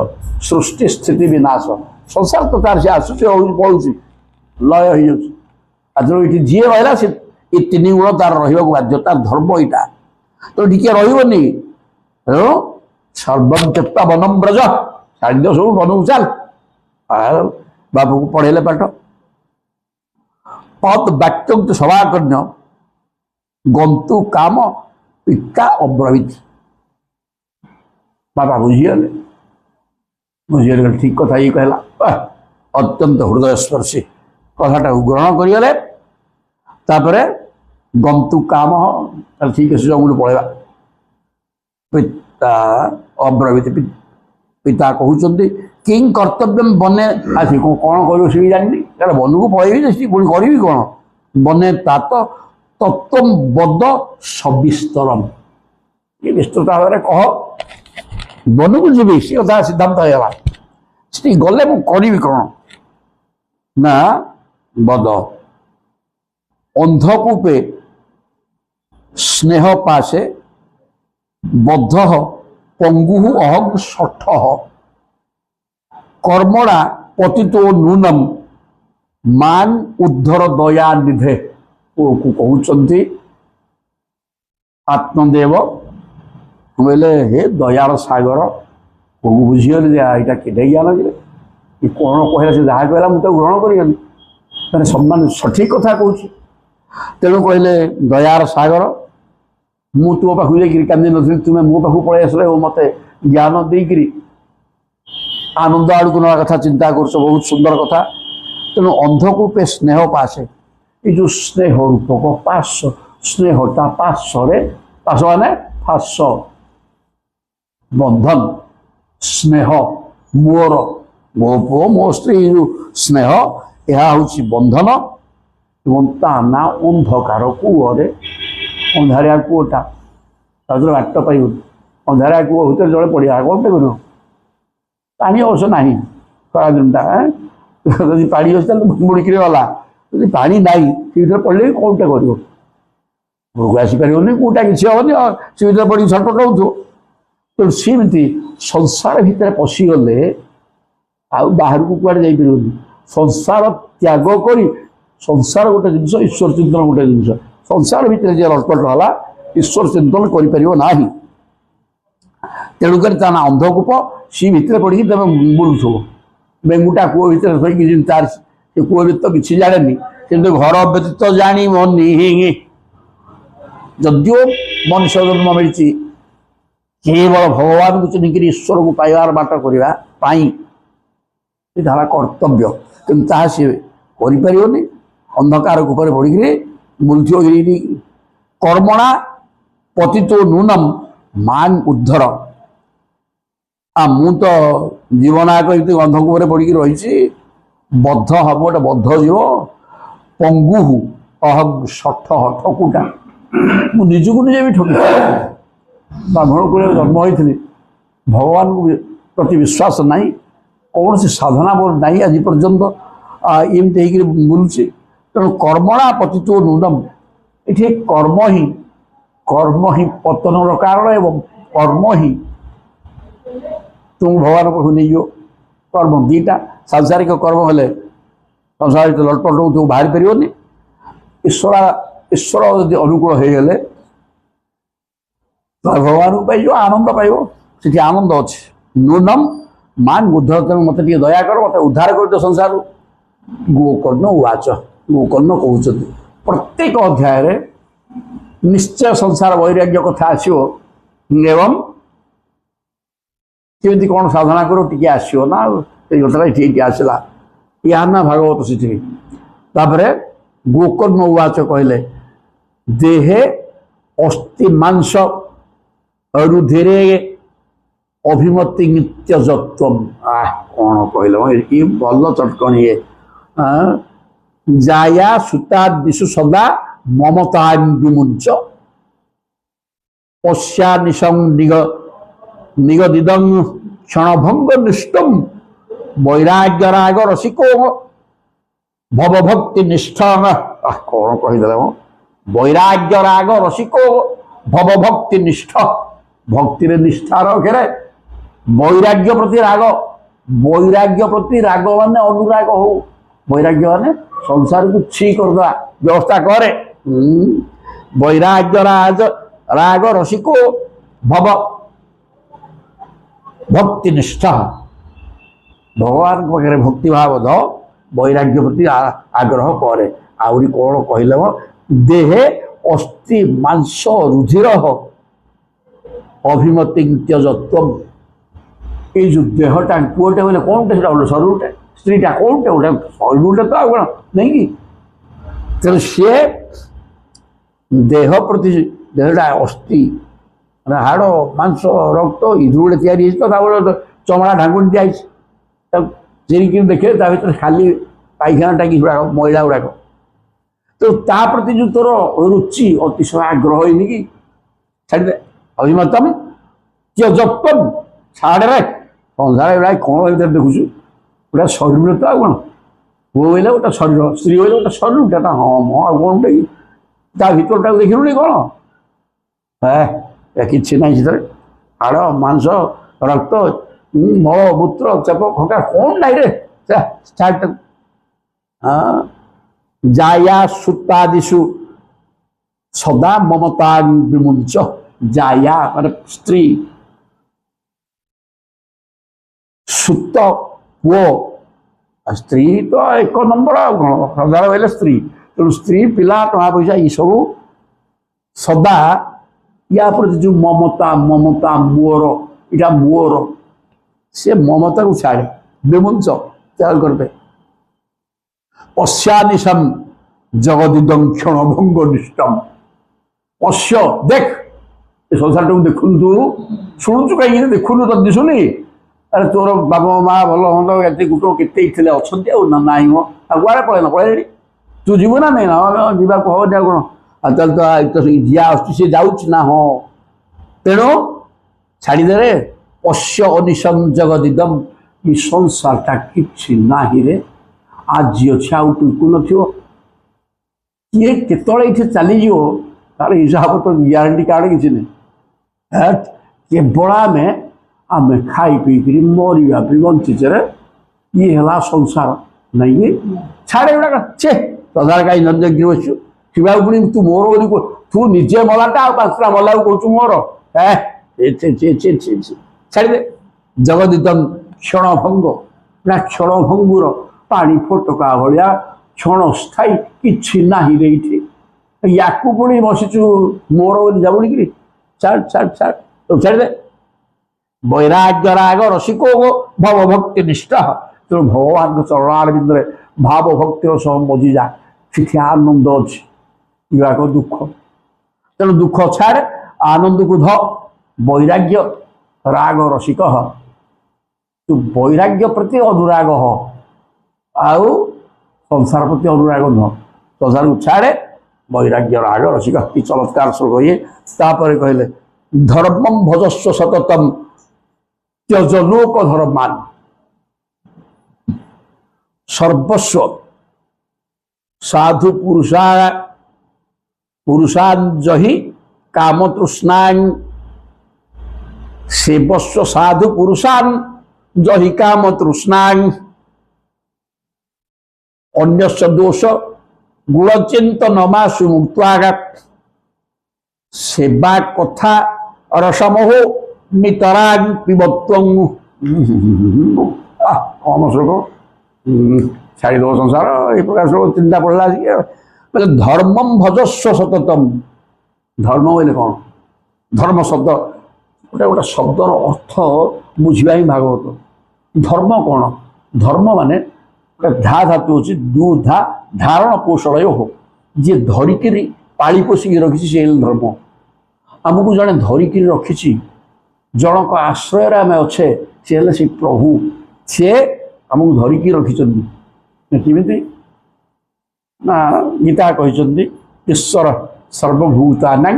ସୃଷ୍ଟି ସ୍ଥିତି ବିନାଶ ସଂସାର ତ ତାର ସେ ଆସୁଛି ରହୁଛି ପଳଉଛି ଲୟ ହେଇଯାଉଛି। ଆଜି ଏଠି ଯିଏ ରହିଲା ସେ ଏ ତିନି ଗୁଣ ତାର ରହିବାକୁ ବାଧ୍ୟ ତାର ଧର୍ମ ଏଇଟା। ତେଣୁ ଟିକେ ରହିବନି ତେଣୁ ସର୍ବଂ ତ୍ୟକ୍ତ୍ୱା ବନମ୍ ବ୍ରଜ ଛାଡ଼ିଦିଅ ସବୁ ବନକୁ ଚାଲ ବାବୁକୁ ପଢ଼େଇଲେ ପାଠ। ପଦ ବାକ୍ୟ ସଭାକର୍ଣ୍ୟ ଗନ୍ତୁ କାମ ପିତା ଅବ୍ରବୀତ ବାପା ବୁଝିଗଲେ ବୁଝିଗଲେ ଠିକ କଥା ଇଏ କହିଲା ଅତ୍ୟନ୍ତ ହୃଦୟସ୍ପର୍ଶୀ କଥାଟାକୁ ଗ୍ରହଣ କରିଗଲେ। ତାପରେ ଗନ୍ତୁ କାମ ତାହେଲେ ଠିକ ଅଛି ଜଙ୍ଗଲ ପଳେଇବା। ପିତା ଅବ୍ରବୀତ ପିତା କହୁଛନ୍ତି କିଂ କର୍ତ୍ତବ୍ୟ ବନେ ଆସି କ'ଣ କରିବ ସେ ବି ଜାଣିନି ତାହେଲେ ବନକୁ ପଳେଇବି ପୁଣି କରିବି କ'ଣ ବନେ ତାତ ତତ୍ତ୍ୱ ବଦ ସବିସ୍ତରମ୍ ଏ ବିସ୍ତୃତ ଭାବରେ କହ ବନକୁ ଯିବି ସେ କଥା ସିଦ୍ଧାନ୍ତ ହେଇଗଲା। ସେଠି ଗଲେ ମୁଁ କରିବି କ'ଣ ନା ବଦ ଅନ୍ଧକୂପେ स्नेह पाशे बद्ध पंगु अहं शठ कर्मणा पतितो नूनम मान उद्धर दया निधे को कहते आत्मदेव बोले हे दयार सागर को बुझीगली यहाँ किटे ज्ञान कि कौन कहला से जहाँ कहला मुझे ग्रहण करी मैंने सम्मान सठिक कथा कहूँ तेणु कहले दयार सागर मु तुम पाखु जाकि कांदी नी तुम्हें मो पाखु पलि आस मत ज्ञान देकरी आनंद आड़क ना कथा चिंता कर बहुत सुंदर कथा तेणु अंधकूपे स्नेह पाशे ये जो स्नेह रूपक पार्श्व स्नेहटा पार्श्व पार्श्व माने पार्श्व बंधन स्नेह मोर मो पु मो स्त्री जो स्नेह यह हूँ बंधन एवं ता ना अंधकार कूअरे अंधारिया कूटा बाट पाइब अंधारिया कूह भर जड़े पड़ा कौन कर पानी अवश्य ना खरा दिनटा जब पानी अच्छे बुड़िक गला जब पानी नाई से पड़े कौनटा कर घरक आसपार कौटा किसी हेनी से भर पड़ी छटपट हो तो सेमती संसार भितर पशिगले आउ बाहर को कुआड़े जापर संसार त्याग कर संसार गोटे जिनस ईश्वर चिंतन गोटे जिनस संसार भितर जी लटपट रहा ईश्वर चिंतन कर तेणुक अंधकूप सी भितर पड़ी तुम बुलुथो बेंगुटा कूह भितर थोड़ी तार से कूह भी तो किसी जाने कि घर व्यतीत जानी मनी जदिव मनुष्य जन्म मिली केवल भगवान को चिन्हिक ईश्वर को पाइबार बाट करने तार कर्तव्य कि सी करनी अंधकार कूपर पड़ी बुलथी कर्मणा पतितो नूनम मान उद्धर मु तो जीवनाक अंधकूपर पड़ी रही बद्ध हम गोटे बद्ध जीव पंगु अहं शठ ठकुटा मु निजक निजे भी ठकी ब्राह्मण कूल जन्म होती भगवान को प्रति विश्वास नहीं कौन सी साधना मोर नहीं आज पर्यंत एमती हो बुलूची तेणु कर्मणा पतितो नूनम ये कर्म ही पतन कारण एवं कर्म ही तुम भगवान पाखु नहीं कर्म दीटा सांसारिक कर्म हेले संसार लटपट हो बाहर पारे ईश्वर यदि अनुकूल हो गले भगवान को पाइज आनंद पाइब से आनंद अच्छे नूनम मान बुद्ध तेणु मत दया कर मत उद्धार कर संसार गोकर्ण उवाच गोकर्ण कहते प्रत्येक अध्याय निश्चय संसार वैराग्य कथा आसो एवं केमी कौन साधना करो टी आसो ना कथा ठीक आसला या ना भागवत से गोकर्ण उवाच कहले देहे अस्थि मांस रुधिरे अभिमति नित्यजत्व कौन कहले भल चटकण ये जाया सुता दिशु सदा ममता विमुंच पश्या निशं निगदिदं क्षणभंग निष्ठम वैराग्य राग रसिको भवभक्ति निष्ठा कौन कहीदे वैराग्य राग रसिको भवभक्ति निष्ठ भक्ति निष्ठा रखे वैराग्य प्रति राग माने अनुराग हो वैराग्य माने संसार को छी कर व्यवस्था करे वैराग्य राग रसिको भव भक्ति निष्ठा भगवान पाखे भक्ति भाव द वैराग्य प्रति आग्रह करे आहरी कौन कहले देहे अस्थि मांस रुधिर अभिमति त्यजत्व ये जो देहटा पुअटे बोले कौनटे गोटे शरीरटे स्त्रीटा कौनटे गोटे शरीरटे तो कौन नहीं कि तेज सी देह प्रति देहटा अस्थि हाड़ मांस रक्त इधर गोटे चमड़ा ढांगुणी दिखाई चिरिकी देखे भर खाली पायखाना टाँगी गुड़ाक मैला गुड़ाक तो ता प्रति जो तोर रुचि अतिशय आग्रह होनी कि छाड़े अभिमतम त्यजत्वम छाड़े संसार गुड़ा कौन भर देखु गोटे शरीर तो कौन पुओ बोले गोटे शरीर स्त्री बोले गोटे शरीर हाँ मो आ कौन ता भरटा देखिलुनि कौन କିଛି ନାହିଁ ସେଥିରେ ହାଡ଼ ମାଂସ ରକ୍ତ ମଳ ମୂତ୍ର ଚେପ ଖଙ୍କା କ'ଣ ନାହିଁ ରେ ଷ୍ଟାର୍ଟ ଜାୟା ସୁତାଦିଷୁ ସଦା ମମତା ବିମୁଞ୍ଚ ଜାୟା ମାନେ ସ୍ତ୍ରୀ ସୁତ ପୁଅ ସ୍ତ୍ରୀ ତ ଏକ ନମ୍ବର ଆଉ କ'ଣ ସଦାବେଳେ କହିଲେ ସ୍ତ୍ରୀ ତେଣୁ ସ୍ତ୍ରୀ ପିଲା ଟଙ୍କା ପଇସା ଏସବୁ ସଦା ୟା ପ୍ରତି ଯେଉଁ ମମତା ମମତା ମୋର ଏଇଟା ମୋର ସେ ମମତାକୁ ଛାଡ଼େ ବିମୁଞ୍ଚ ତ୍ୟାଗ କରିବେ ପଶ୍ୟାନିଶମ ଜଗଦିଦଂ କ୍ଷଣଭଙ୍ଗ ନିଷ୍ଠମ ପଶ୍ୟ ଦେଖ ଏ ସଂସାରଟାକୁ ଦେଖୁନୁ ତୁ ଶୁଣୁଛୁ କାହିଁକି ଦେଖୁନୁ ତ ଦିଶୁନି ଆରେ ତୋର ବାବା ମା ଭଲ ମନ୍ଦ କେତେ କୁଟୁମ୍ବ କେତେ ଥିଲେ ଅଛନ୍ତି ଆଉ ନା ନାହିଁ ମ ଆଉ କୁଆଡ଼େ ପଳେଇନ ପଳେଇଲେଣି ତୁ ଯିବୁ ନା ନାଇଁ ନା ଯିବାକୁ ହବନି ଆଉ କ'ଣ ଆଉ ତାହେଲେ ତ ଯିଆ ଆସୁଛି ସେ ଯାଉଛି ନା ହଁ ତେଣୁ ଛାଡ଼ିଦେଲେ ପଶ୍ୟ ଅନିଶମ ଜଗଦିଦମ୍ ଏ ସଂସାରଟା କିଛି ନାହିଁରେ ଆଜି ଅଛି ଆଉ ଟୁକୁ ନଥିବ କିଏ କେତେବେଳେ ଏଇଠି ଚାଲିଯିବ ତାର ହିସାବ ତ ଗ୍ୟାରେଣ୍ଟି କାର୍ଡ଼ କିଛି ନାହିଁ କେବଳ ଆମେ ଖାଇ ପିଇକିରି ମରିବା ବି ବଞ୍ଚିଛେ ଇଏ ହେଲା ସଂସାର ନାଇଁ ଛାଡ଼େ ଗୁଡ଼ାକ ଛେ ତଦାର କାହିଁ ନଦେଇକିରି ବସିଛୁ ଶିବାକୁ ପୁଣି ତୁ ମୋର ବୋଲି ତୁ ନିଜେ ମଲାଟା ଆଉ ପାଞ୍ଚଟା ମଲାକୁ କହୁଛୁ ମୋର ଛାଡ଼ିଦେ ଜଗଦିଦମ୍ କ୍ଷଣଭଙ୍ଗ ନା କ୍ଷଣଭଙ୍ଗୁର ପାଣି ଫୋଟକା ଭଳିଆ କ୍ଷଣସ୍ଥାୟୀ କିଛି ନାହିଁ ରେ ଏଇଠି ୟାକୁ ପୁଣି ବସିଛୁ ମୋର ବୋଲି ଯାବୁନି କିରି ଛାଡ଼ ଛାଡ଼ ଛାଡ଼ ତୁ ଛାଡ଼ିଦେ ବୈରାଗ୍ୟ ରାଗ ରସିକ ଭବ ଭକ୍ତି ନିଷ୍ଠ ତେଣୁ ଭଗବାନଙ୍କ ଚରଣାରବିନ୍ଦରେ ଭାବ ଭକ୍ତିର ସହ ମଜିଯା ସେଠି ଆନନ୍ଦ ଅଛି ଇରାକ ଦୁଃଖ ତେଣୁ ଦୁଃଖ ଛାଡ଼ ଆନନ୍ଦକୁ ଧ ବୈରାଗ୍ୟ ରାଗ ରସିକ ତୁ ବୈରାଗ୍ୟ ପ୍ରତି ଅନୁରାଗ ହ ଆଉ ସଂସାର ପ୍ରତି ଅନୁରାଗ ନୁହ ସଂସାରକୁ ଛାଡ଼େ ବୈରାଗ୍ୟ ରାଗ ରସିକ କି ଚମତ୍କାର ଶ୍ଲୋକ ଇଏ ତାପରେ କହିଲେ ଧର୍ମಂ ଭଜସ୍ୱ ସତତମ୍ ତ୍ୟଜ ଲୋକ ଧର୍ମାନ ସର୍ବସ୍ୱ ସାଧୁ ପୁରୁଷାଞ୍ଜହି କାମତୃଷ୍ଣାଂ ସେବସ୍ୱ ସାଧୁ ପୁରୁଷାନ୍ ଜହି କାମତୃଷ୍ଣାଂ ଅନ୍ୟସ୍ୟ ଦୋଷ ଗୁଣଚିନ୍ତନମାସୁ ମୁକ୍ତ୍ୱାଗାତ୍ ସେବା କଥା ରସମୋହ ନିତରାଂ ପିବତ୍ୱଂ କମ ଶ୍ଲୋକ ଛାଡ଼ିଦେବ ସଂସାର এই ପ୍ରକାର ଶ୍ଲୋକ ଚିନ୍ତା ପଡ଼ିଲା ଆସିକି ବୋଲେ ଧର୍ମಂ ଭଜସ୍ୱ ସତତମ୍ ଧର୍ମ ବୋଇଲେ କ'ଣ ଧର୍ମ ଶବ୍ଦ ଗୋଟେ ଶବ୍ଦର ଅର୍ଥ ବୁଝିବା ହିଁ ଭାଗବତ ଧର୍ମ କ'ଣ ଧର୍ମ ମାନେ ଗୋଟେ ଧା ଧାତୁ ଅଛି ଦୁଧା ଧାରଣ କୌଶଳୟ ହୋ ଯିଏ ଧରିକିରି ପାଳି ପୋଷିକି ରଖିଛି ସେ ଧର୍ମ ଆମକୁ ଜଣେ ଧରିକିରି ରଖିଛି ଜଣକ ଆଶ୍ରୟରେ ଆମେ ଅଛେ ସେ ହେଲେ ସେ ପ୍ରଭୁ ସିଏ ଆମକୁ ଧରିକି ରଖିଛନ୍ତି କେମିତି ନା ଗୀତା କହିଛନ୍ତି ଈଶ୍ୱର ସର୍ବଭୂତାନାଂ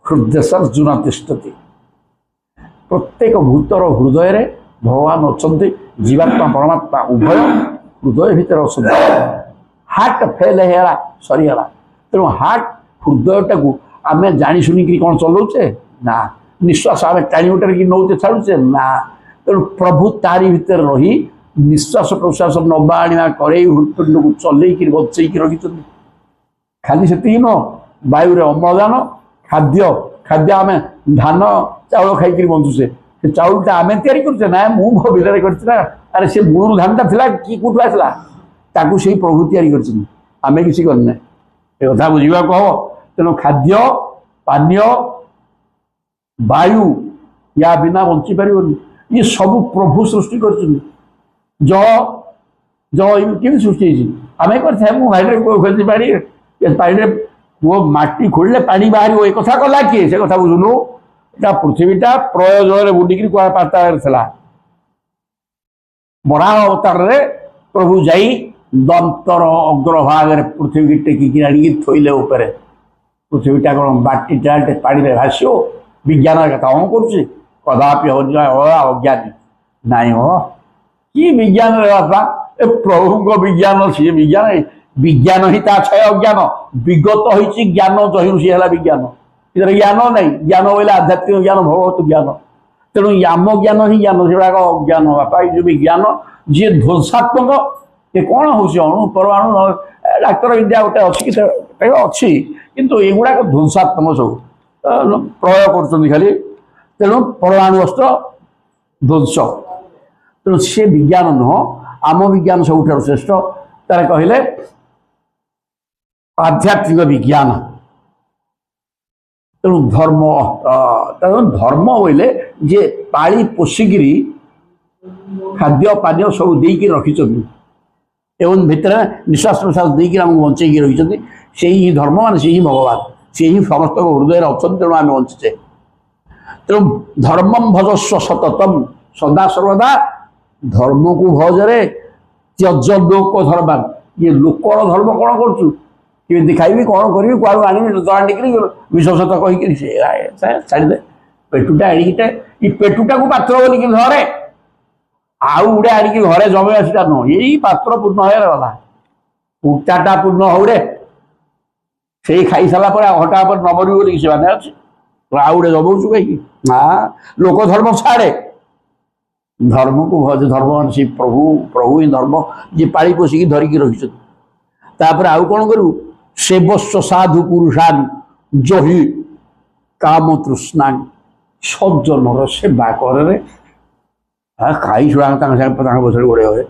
ହୃଦୟସର୍ଜୁନ ତିଷ୍ଠତି ପ୍ରତ୍ୟେକ ଭୂତର ହୃଦୟରେ ଭଗବାନ ଅଛନ୍ତି ଜୀବାତ୍ମା ପରମାତ୍ମା ଉଭୟ ହୃଦୟ ଭିତରେ ଅଛନ୍ତି ହାର୍ଟ ଫେଲ୍ ହେଇଗଲା ସରିଗଲା ତେଣୁ ହାର୍ଟ ହୃଦୟଟାକୁ ଆମେ ଜାଣି ଶୁଣିକିରି କ'ଣ ଚଲାଉଛେ ନା ନିଶ୍ୱାସ ଆମେ ଟାଣି ଉଟାରିକି ନେଉଛେ ଛାଡ଼ୁଛେ ନା ତେଣୁ ପ୍ରଭୁ ତାରି ଭିତରେ ରହି ନିଶ୍ୱାସ ପ୍ରଶ୍ୱାସ ନବା ଆଣିବା କରେଇ ହୃଦପିଣ୍ଡକୁ ଚଲେଇକିରି ବଞ୍ଚେଇକି ରଖିଛନ୍ତି ଖାଲି ସେତିକି ନୁହଁ ବାୟୁରେ ଅମ୍ଳଜାନ ଖାଦ୍ୟ ଆମେ ଧାନ ଚାଉଳ ଖାଇକିରି ବଞ୍ଚୁଛେ ସେ ଚାଉଳଟା ଆମେ ତିଆରି କରୁଛେ ନା ମୁଁ ମୋ ବିଲରେ କରିଛି ନା ଆରେ ସେ ମୂଳରୁ ଧାନଟା ଥିଲା କି କୋଉଠୁ ଆସିଲା ତାକୁ ସେଇ ପ୍ରଭୁ ତିଆରି କରିଛନ୍ତି ଆମେ କିଛି କରିନେ ଏ କଥା ବୁଝିବାକୁ ହବ ତେଣୁ ଖାଦ୍ୟ ପାନୀୟ ବାୟୁ ୟା ବିନା ବଞ୍ଚିପାରିବନି ଇଏ ସବୁ ପ୍ରଭୁ ସୃଷ୍ଟି କରିଛନ୍ତି ଜଳ କେମିତି ସୃଷ୍ଟି ହେଇଛି ଆମେ କରିଥାଏ ମୁଁ ଭାଇରେ ଖୋଲିଛି ପାଣିରେ ମୋ ମାଟି ଖୋଳିଲେ ପାଣି ବାହାରିବ ଏ କଥା କଲା କିଏ ସେ କଥା ବୁଝୁନୁ এটা পৃথিবীটা প্রয়োজনে বুডিকি কুয়া পাতারে ଥିଲା বরাহ অবতারে প্রভু যাই দন্তর অগ্রভাগরে পৃথিবী টেকিকি আনিকি থইলে উপরে পৃথিবীটা কোন বাটি টালতে পানিরে ভাসিও বিজ্ঞানের কথা অন করছি কদাপি অজ্ঞানী নাই কি বিজ্ঞানের কথা এ প্রভুঙ্ক বিজ্ঞান সে বিজ্ঞান বিজ্ঞান হি তা ছয় অজ্ঞান বিগত হইছি জ্ঞান জহিরু সে হলা বিজ্ঞান इधर ज्ञान नहीं ज्ञान बोले आध्यात्मिक ज्ञान भगवत ज्ञान तेणु आम ज्ञान ही ज्ञान सेगुड़ाक अज्ञान बापा जो भी ज्ञान जी ध्वंसात्मक ये कौन हूँ अणु परमाणु डाक्तर विद्या गोटे अच्छी किंतु एगुड़ाक ध्वंसात्मक सब प्रयोग कर खाली तेणु परमाणु अस्त्र ध्वंस तेणु सी विज्ञान नुह आम विज्ञान सब श्रेष्ठ तार कहले आध्यात्मिक विज्ञान तेणु धर्म धर्म बोले जे पाली पोषिकी खाद्य पानी सब देकी रखी एवं भितर निश्वास प्रश्वास देकी आमको बंचेकी रखी से ही धर्म मान से ही भगवान से ही समस्त हृदय अच्छा तेणु आम बंचीचे तेणु धर्मम भजस्व सततम सदा सर्वदा धर्म को भजरे त्यज लोक धर्मान ये लोकर धर्म कौन करुँ कि खाइबी कौन करी कुआड़ू आनी तो आनिक विश्वसत कहीकि छाड़दे पेटुटा आड़िकीटे ये पेटुटा को पात्र बोलिक धरे आउ गुड़े आड़िकी घरे जमे आसटा नुह यही पात्र पूर्ण होगा उक्ताटा पूर्ण होरे से खाई सारा पर हटा पर नबरी बोलिक से माने अच्छे आउ गुड़े जमाऊँ कहीं हाँ लोक धर्म छाड़े धर्म को भज धर्म से प्रभु प्रभु ही धर्म जी पाली पोषिकी धरिकी रखी तापर आउ कौन करू सेवस्व साधु पुरुषान जही काम तृष्णा सज्जनर सेवा करे खाई छुड़ा बसरे गोड़े हुए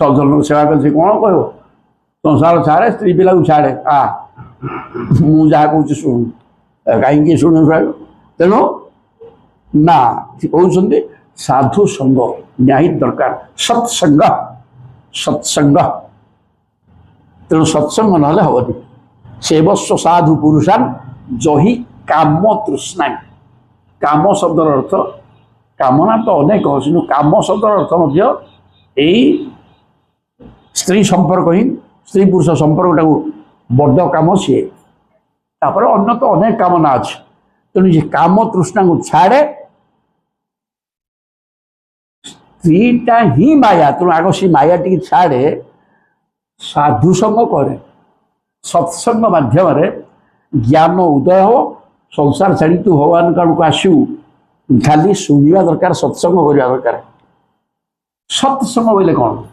सज्जन सेवा कर कौन कह संसार छाड़े स्त्री पिला छाड़े मुझे कहूँ शुणु कहीं शुणु तेणु ना कहते साधु संग न्याय दरकार सत्संग सत्संग तेणु सत्संग ना हेनी सेवस्व साधु पुरुषान जही काम तृष्णा काम शब्दर अर्थ कामना तो अनेक अच्छे काम शब्दर अर्थ यही स्त्री संपर्क ही स्त्री पुरुष संपर्क बड़ काम सी तापर अन्न तो अनेक कामना अच्छे तेणु ये काम तृष्णा को छाड़े स्त्रीटा ही माया तेणु आग सी माया टी छाड़े साधु संग करे सत्संग माध्यम ज्ञान उदय हो संसार छाड़ी तू भगवान को आसू खाली शुणा दरकार सत्संग करवा दरकार सत्संग बोले कौन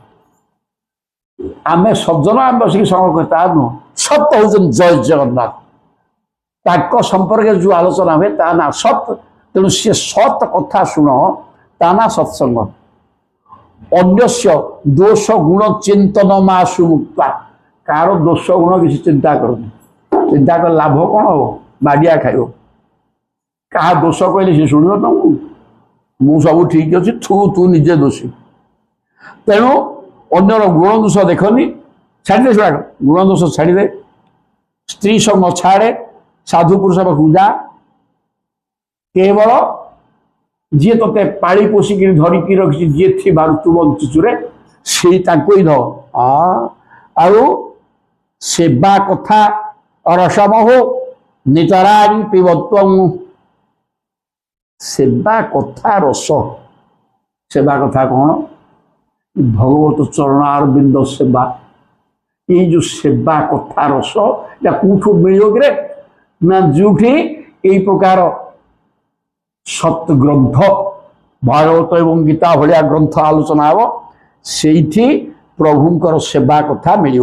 आम सज्जन आम बसिक संग करता नुह सत हूँ जय जगन्नाथ ताक संपर्क जो आलोचना हुए ता ना सत तेणु सी सत कथा शुण ता ना सत्संग अन्यस्य दोष गुण चिंतन मासु मुक्ता कार दोष गुण किसी चिंता करूँ चिंता कर लाभ कौन हो बाडिया खाइब क्या दोष कहले सी शुण तुम मु सब ठीक अच्छे तू निजे दोषी तेणु अन्यर गुण दोष देखनी छाड़दे छुड़ा गुण दोष छाड़दे स्त्री संग छाड़े साधु पुरुष पाखु जा केवल जी ते पाली पोषिकी धरिकी रखी जी थी तू बंचुचुरे से ही ध आउ सेवा कथा रसम हो नितरारी पिबत्व सेवा कथा रस सेवा कथा कौन भगवत चरणारविंद सेवा ये जो सेवा कथा रस या कौटू मिले ना जोठी यही प्रकार सत ग्रंथ भागवत एवं गीता भाया ग्रंथ आलोचना हे से प्रभुंकर सेवा कथा मिल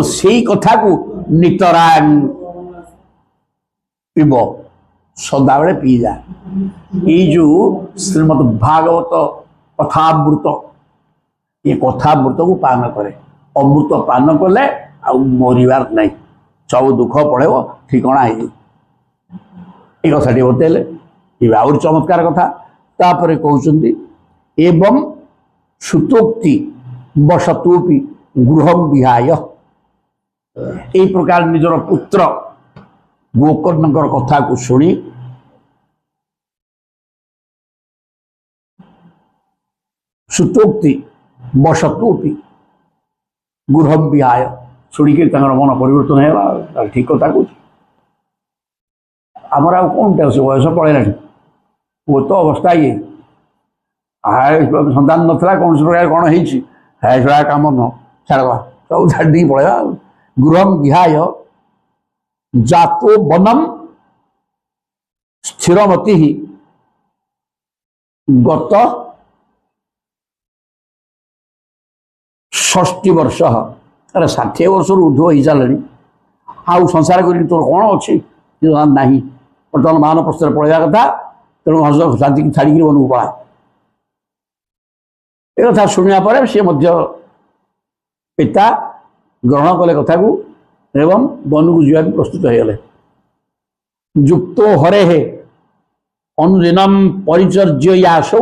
से कथा को नितरायण पीब सदा बेले पी जा ये जो श्रीमद भागवत कथामृत ये कथामृत को पान करे अमृत पान कले आ मरबार नहीं सब दुख पड़ेब ठिकना है ये कथा बतैले ये आउर चमत्कार कथा तापर कहते एवं सुतोक्ति वसतोपि गृह विहाय यही प्रकार निजर पुत्र गोकर्णकर कथा को शुणी सुतोक्ति वसतोपि गृह विहाय शुणिक मन परिवर्तन है ठीक कथा कह आमर आ कौन टे बयस पड़ेगा वो तो अवस्था ये सन्तान नाला कौन प्रकार कौन है काम न छाड़ा सब छाड़ी पड़ेगा गृह विहाय जातो वनम स्थिरमति गत 60 वर्ष अरे 60 वर्ष ऊर्ध हो सारे आउ संसार कर तोर कौन अच्छी ना बर्तमान मान प्रस्तर पड़ा कथा तेणु हंस शांति छाड़ी बनू पड़ा एक कथा शुणा पर सी पिता ग्रहण कले कथा को एवं वन को जीवा प्रस्तुत हो गले युक्तो हरे हे अनुदिनम परिचर्यासौ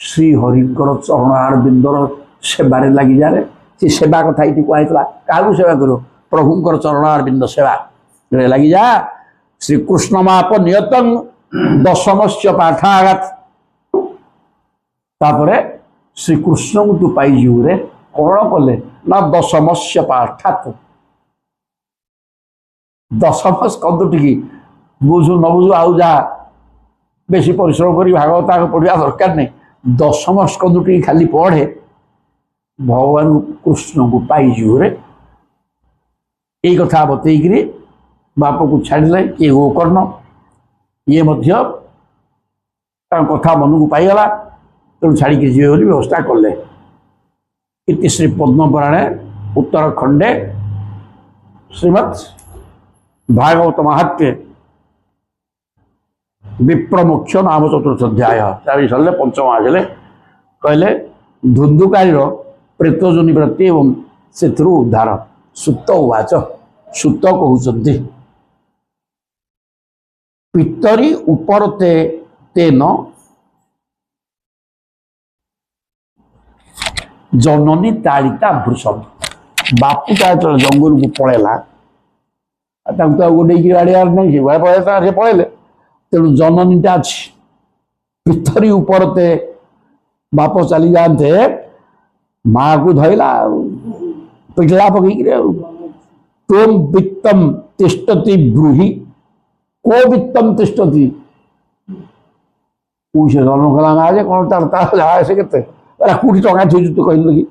श्री हरिकर चरणार बिंदर सेवारे लगी जाए सी सेवा कथा ये कहला क्या सेवा करो प्रभुंकर चरणार बिंद सेवा लगी जा श्रीकृष्णमाप नियतं दशमस्य पाठाघात तापरे श्रीकृष्ण को तू पाइजु रे कौन कले ना दशमस्य पाठात दशमस कदुटी बुझु न बुझु आउ जा बेसी परिश्रम कर भागवत पढ़ा दरकार नहीं दशम स्कंदुटी खाली पढ़े भगवान कृष्ण को पाइजु रे यही कथा बतईकि बाप को छाड़े किए गोकर्ण ये कथा मन को पाईगला तेणु छाड़ी जीवे बोली व्यवस्था कले इति श्री पद्मपुराणे उत्तरखंडे श्रीमद् भागवत महात्म्ये विप्रमोक्ष नाम चतुर्थ अध्याय सरले पंचम आसले कहले धुंधुकारी प्रेतजो निवृत्ति एवं से उद्धार सुत उवाच सुत कहते पितरी उपरते तेन जननी ताड़िता भृषभ बापूटा जो जंगल को पड़ेला गोटे आड़ियार नहीं से पड़े तेणु जननीटा अच्छी पितरी उपरते बाप चली जाते माँ को धरला पिटला पकईक तोम वित्तम तिष्ठति ब्रूहि को वित्तम तिष्ठति से जन्म कला कौन तार से के कौटी टंका थी तू कहलु कि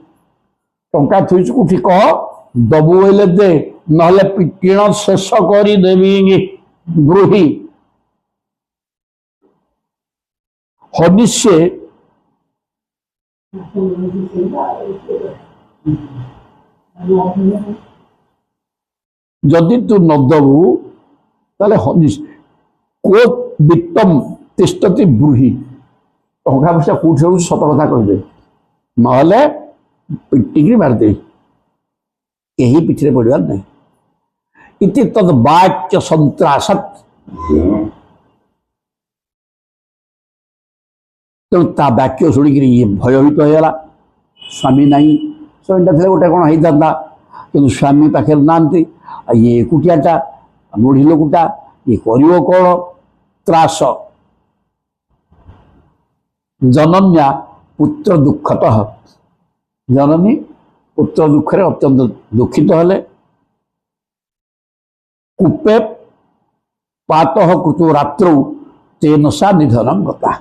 टंका थी कौटी कह दबु बोले दे ना किण शेष कर देवी ब्रूहि हनिष्ये जदि तू न दबु ताले हनिष्य को वित्तम तिष्ठति ब्रूहि टंका पैसा कौटी सत कथा कहदे ना पिटिकी मारदे यही पिछले पड़वार नहीं इति तद वाक्य संत्रासत तेणु ता वाक्य शुणिक ये भयभीत होगा स्वामी नहीं स्वामीटा थे गोटे कौन होता कि स्वामी पाखे ना ये एकुटियाटा बुढ़ी लोकटा ये कर कौन त्रास जनन्या पुत्र दुखतः जननी पुत्र दुख अत्यंत दुखित हेले कूपे पात कृतो रात्रौ तेन सा निधनम गता